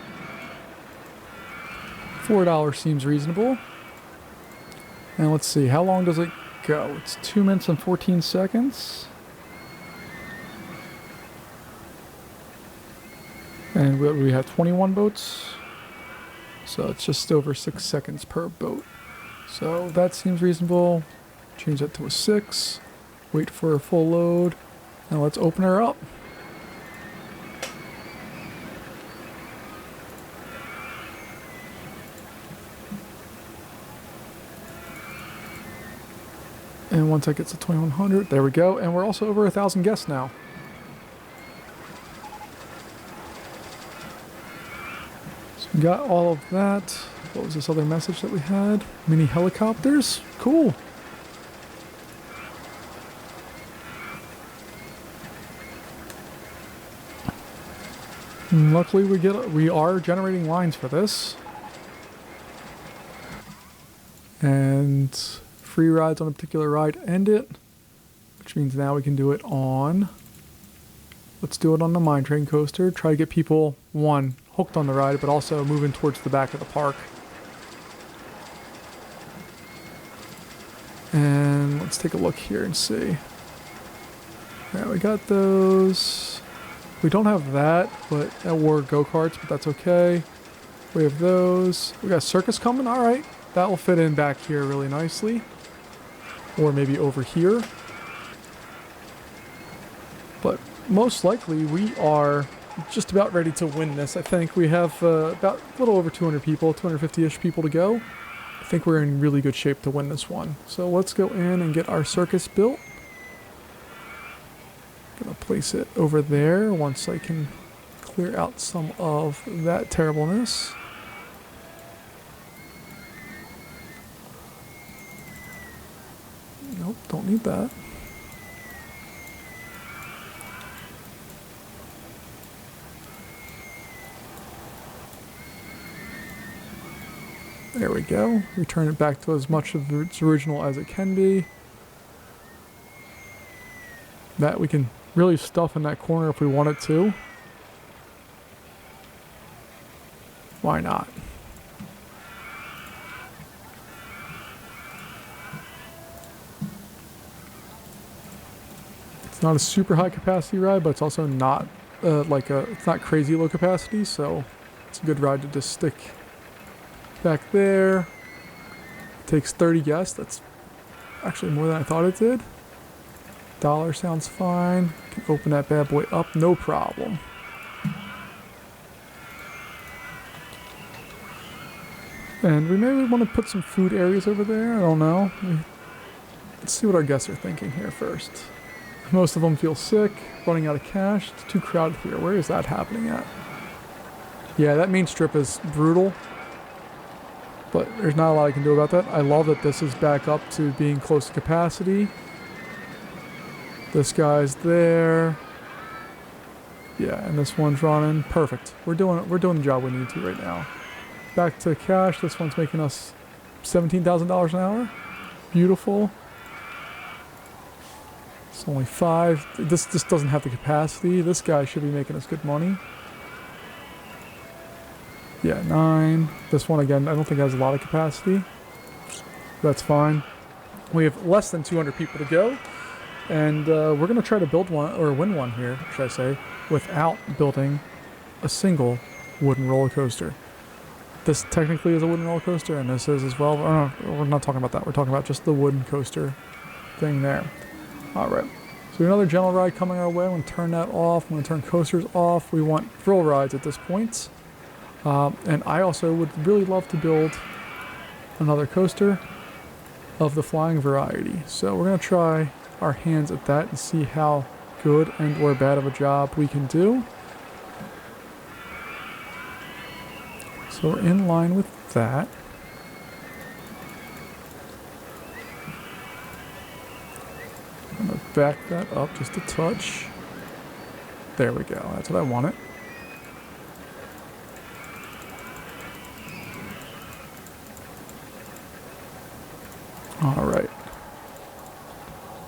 $4 seems reasonable. And let's see, how long does it go? It's 2 minutes and 14 seconds. And we have 21 boats, so it's just over 6 seconds per boat. So that seems reasonable. Change that to a 6, wait for a full load, and let's open her up. And once that gets to 2100, there we go, and we're also over 1,000 guests now. Got all of that. What was this other message that we had? Mini helicopters? Cool. And luckily we are generating lines for this. And free rides on a particular ride end it. Which means now we can do it on... Let's do it on the Mine Train coaster. Try to get people, one, hooked on the ride, but also moving towards the back of the park. And let's take a look here and see. Alright, we got those. We don't have that, but or go-karts, but that's okay. We have those. We got a circus coming. Alright, that will fit in back here really nicely. Or maybe over here. But most likely we are just about ready to win this. I think we have about a little over 200 people, 250-ish people to go. I think we're in really good shape to win this one. So let's go in and get our circus built. Gonna place it over there once I can clear out some of that terribleness. Nope, don't need that. There we go. Return it back to as much of its original as it can be. That we can really stuff in that corner if we wanted to. Why not? It's not a super high capacity ride, but it's also not it's not crazy low capacity, so it's a good ride to just stick back there. It takes 30 guests. That's actually more than I thought it did. $1 sounds fine. Can open that bad boy up, no problem. And we maybe want to put some food areas over there. I don't know. Let's see what our guests are thinking here first. Most of them feel sick, running out of cash. It's too crowded here. Where is that happening at? Yeah, that main strip is brutal. But there's not a lot I can do about that. I love that this is back up to being close to capacity. This guy's there. Yeah, and this one's running. Perfect. We're doing the job we need to right now. Back to cash. This one's making us $17,000 an hour. Beautiful. It's only 5. This doesn't have the capacity. This guy should be making us good money. Yeah, 9. This one, again, I don't think has a lot of capacity. That's fine. We have less than 200 people to go. And we're going to try to build one, or win one here, should I say, without building a single wooden roller coaster. This technically is a wooden roller coaster, and this is as well. Oh, no, we're not talking about that. We're talking about just the wooden coaster thing there. All right. So another general ride coming our way. I'm going to turn that off. I'm going to turn coasters off. We want thrill rides at this point. And I also would really love to build another coaster of the flying variety. So we're going to try our hands at that and see how good and or bad of a job we can do. So we're in line with that. I'm going to back that up just a touch. There we go. That's what I wanted. All right.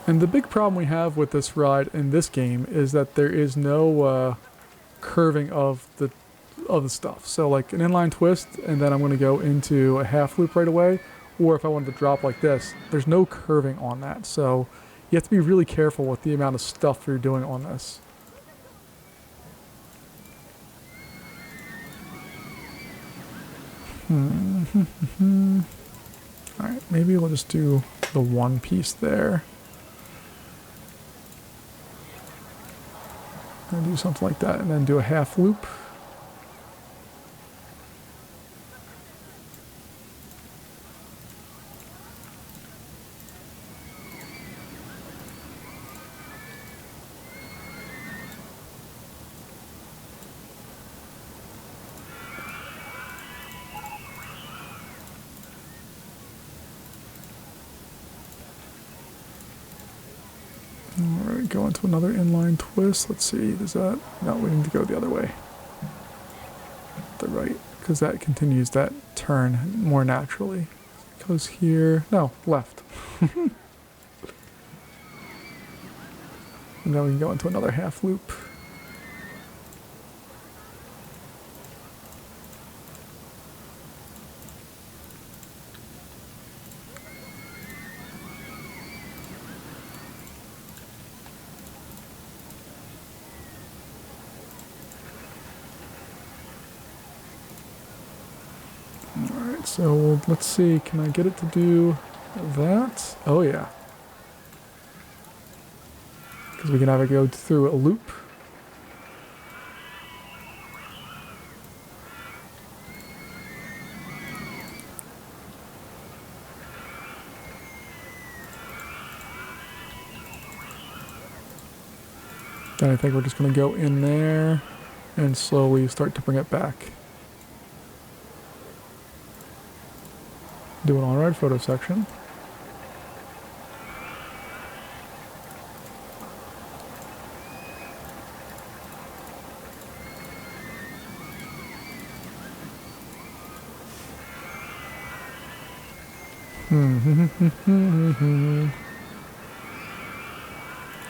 And the big problem we have with this ride in this game is that there is no curving of the stuff. So like an inline twist, and then I'm going to go into a half loop right away. Or if I wanted to drop like this, there's no curving on that. So you have to be really careful with the amount of stuff you're doing on this. Alright, maybe we'll just do the one piece there. And do something like that, and then do a half loop. Alright, go into another inline twist. Let's see, does that... No, we need to go the other way. The right, because that continues that turn more naturally. Goes here... No, left. And then we can go into another half loop. Alright, so let's see, can I get it to do that? Oh yeah. Because we can have it go through a loop. Then I think we're just going to go in there and slowly start to bring it back. Doing all right, photo section.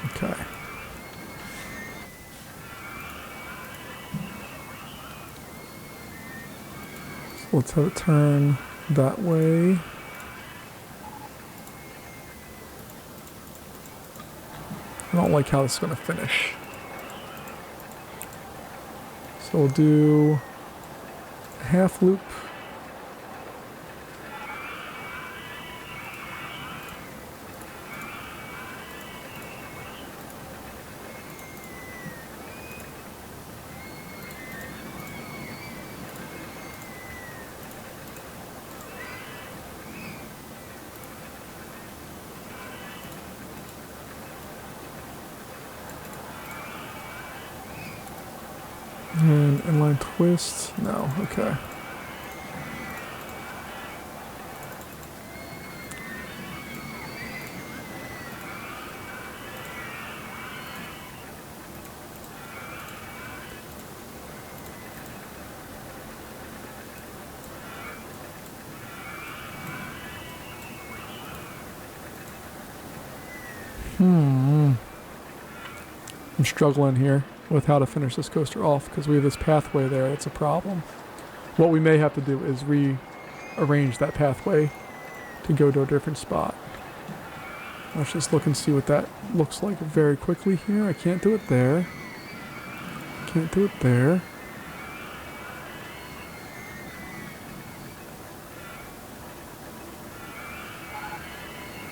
Okay. So let's have it turn that way. I don't like how this is going to finish. So we'll do a half loop. And inline twist. No, okay. I'm struggling here with how to finish this coaster off because we have this pathway there. That's a problem. What we may have to do is rearrange that pathway to go to a different spot. Let's just look and see what that looks like very quickly here. I can't do it there. Can't do it there.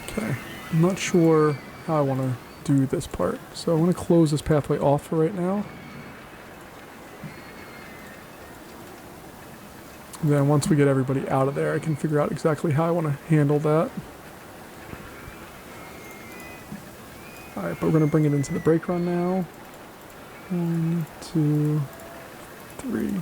Okay. I'm not sure how I want to do this part. So I'm going to close this pathway off for right now. And then once we get everybody out of there, I can figure out exactly how I want to handle that. Alright, but we're going to bring it into the brake run now. 1, 2, 3.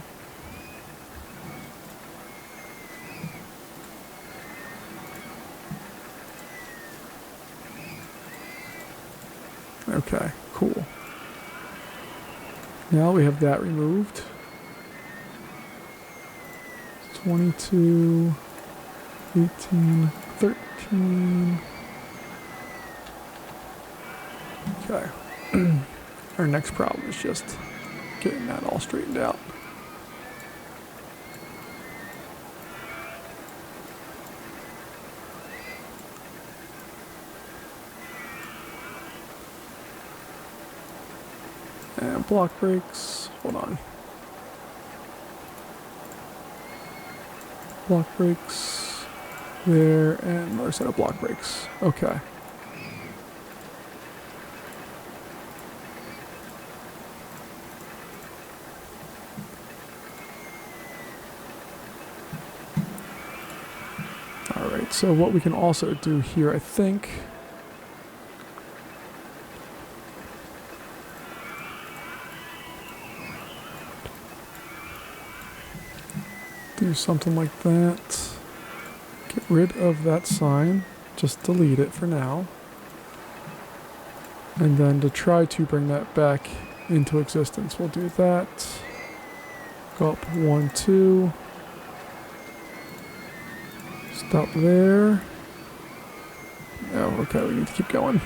Okay, cool. Now we have that removed. 22, 18, 13. Okay. Our next problem is just getting that all straightened out. And block brakes. Hold on. Block brakes. There, and another set of block brakes. Okay. Alright, so what we can also do here, I think, do something like that. Get rid of that sign. Just delete it for now. And then to try to bring that back into existence, we'll do that. Go up 1, 2. Stop there. Oh, okay, we need to keep going.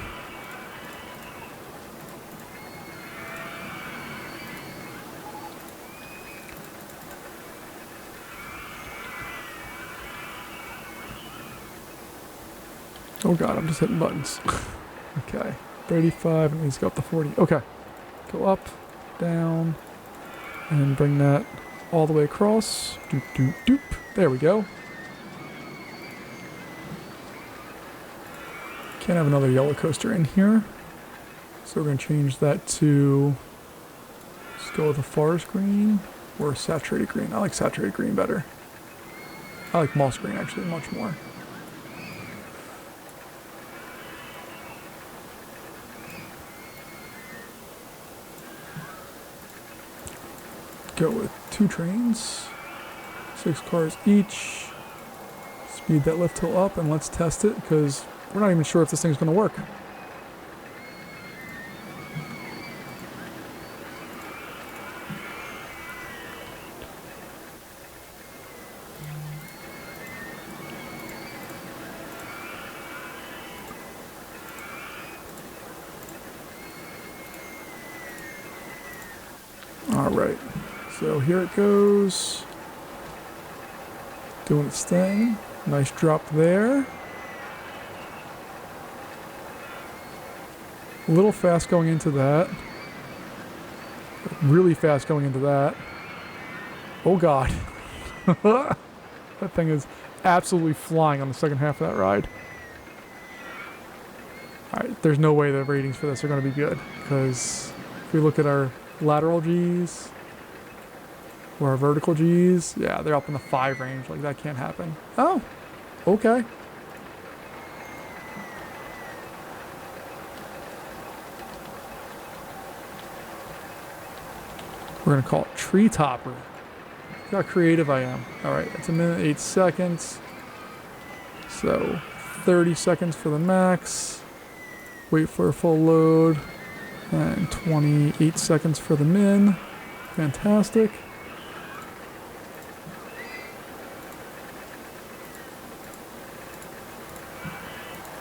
Oh god, I'm just hitting buttons. Okay, 35, and he's got the 40. Okay, go up, down, and bring that all the way across. Doop, doop, doop. There we go. Can't have another yellow coaster in here. So we're going to change that to, let's go with a forest green or saturated green. I like saturated green better. I like moss green actually much more. go with 2 trains, 6 cars each. Speed that lift hill up and let's test it because we're not even sure if this thing's going to work. All right, so here it goes. Doing its thing. Nice drop there. A little fast going into that. Really fast going into that. Oh God. That thing is absolutely flying on the second half of that ride. Alright, there's no way the ratings for this are going to be good. Because if we look at our lateral Gs, or our vertical Gs, yeah, they're up in the 5 range. Like, that can't happen. Oh, okay. We're going to call it Tree Topper. Look how creative I am. Alright, it's 1 minute 8 seconds. So, 30 seconds for the max. Wait for a full load. And 28 seconds for the min. Fantastic.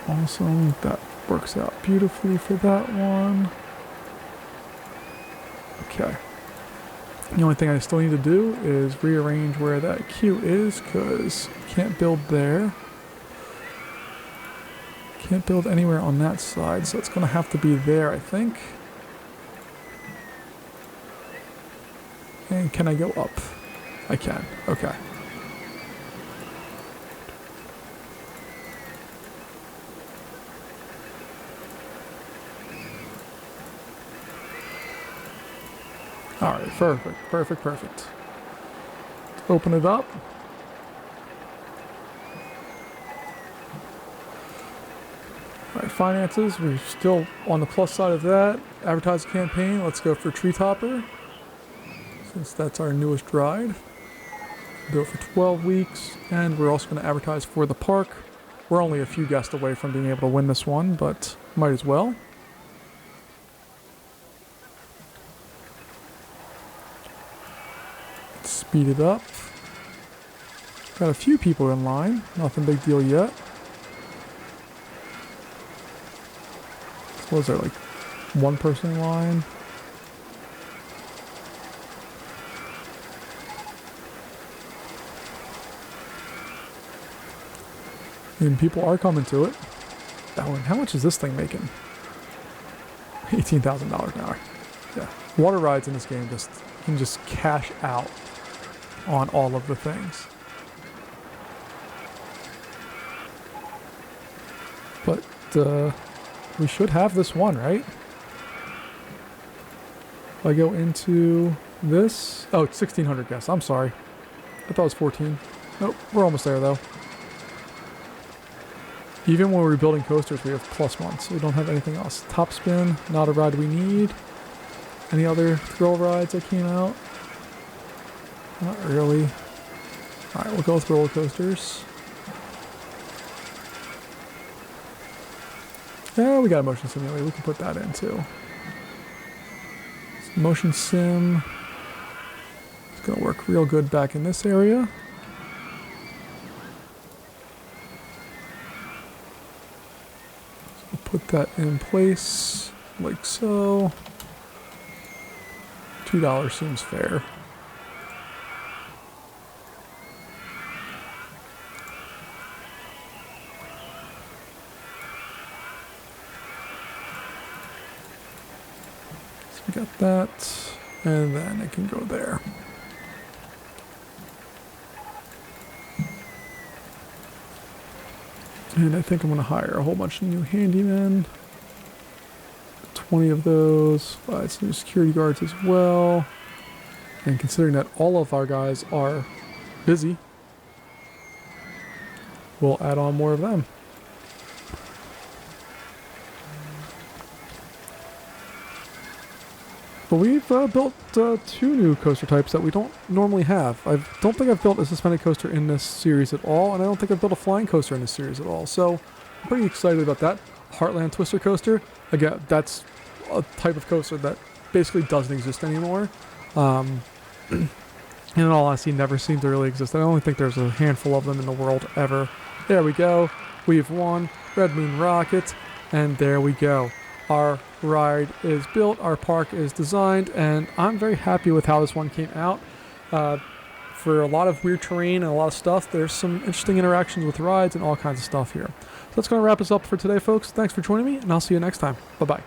Awesome. That works out beautifully for that one. Okay. The only thing I still need to do is rearrange where that queue is because can't build there. Can't build anywhere on that side, so it's going to have to be there, I think. And can I go up? I can. Okay. Alright, perfect, perfect, perfect. Let's open it up. Alright, finances, we're still on the plus side of that. Advertise campaign, let's go for Tree Topper. Since that's our newest ride. Do it for 12 weeks, and we're also going to advertise for the park. We're only a few guests away from being able to win this one, but might as well. Speed it up. Got a few people in line. Nothing big deal yet. What was there, like 1 person in line? And people are coming to it. Oh, and how much is this thing making? $18,000 an hour. Yeah. Water rides in this game just can just cash out on all of the things. But we should have this one, right? If I go into this, oh, it's 1,600 guests. I'm sorry. I thought it was 14. Nope, we're almost there though. Even when we're building coasters, we have +1, so we don't have anything else. Top spin, not a ride we need. Any other thrill rides that came out? Not really. Alright, we'll go with roller coasters. Yeah, we got a motion simulator. We can put that in too. Motion sim. It's going to work real good back in this area. So put that in place like so. $2 seems fair. We got that, and then it can go there. And I think I'm going to hire a whole bunch of new handymen. 20 of those, some security guards as well. And considering that all of our guys are busy, we'll add on more of them. But we've built 2 new coaster types that we don't normally have. I don't think I've built a suspended coaster in this series at all, and I don't think I've built a flying coaster in this series at all. So I'm pretty excited about that. Heartland Twister coaster, again, that's a type of coaster that basically doesn't exist anymore. In all honesty, never seemed to really exist. I only think there's a handful of them in the world ever. There we go. We've won Red Moon Rocket, and there we go. Our ride is built, our park is designed, and I'm very happy with how this one came out. For a lot of weird terrain and a lot of stuff, there's some interesting interactions with rides and all kinds of stuff here. So that's going to wrap us up for today, folks. Thanks for joining me, and I'll see you next time. Bye-bye.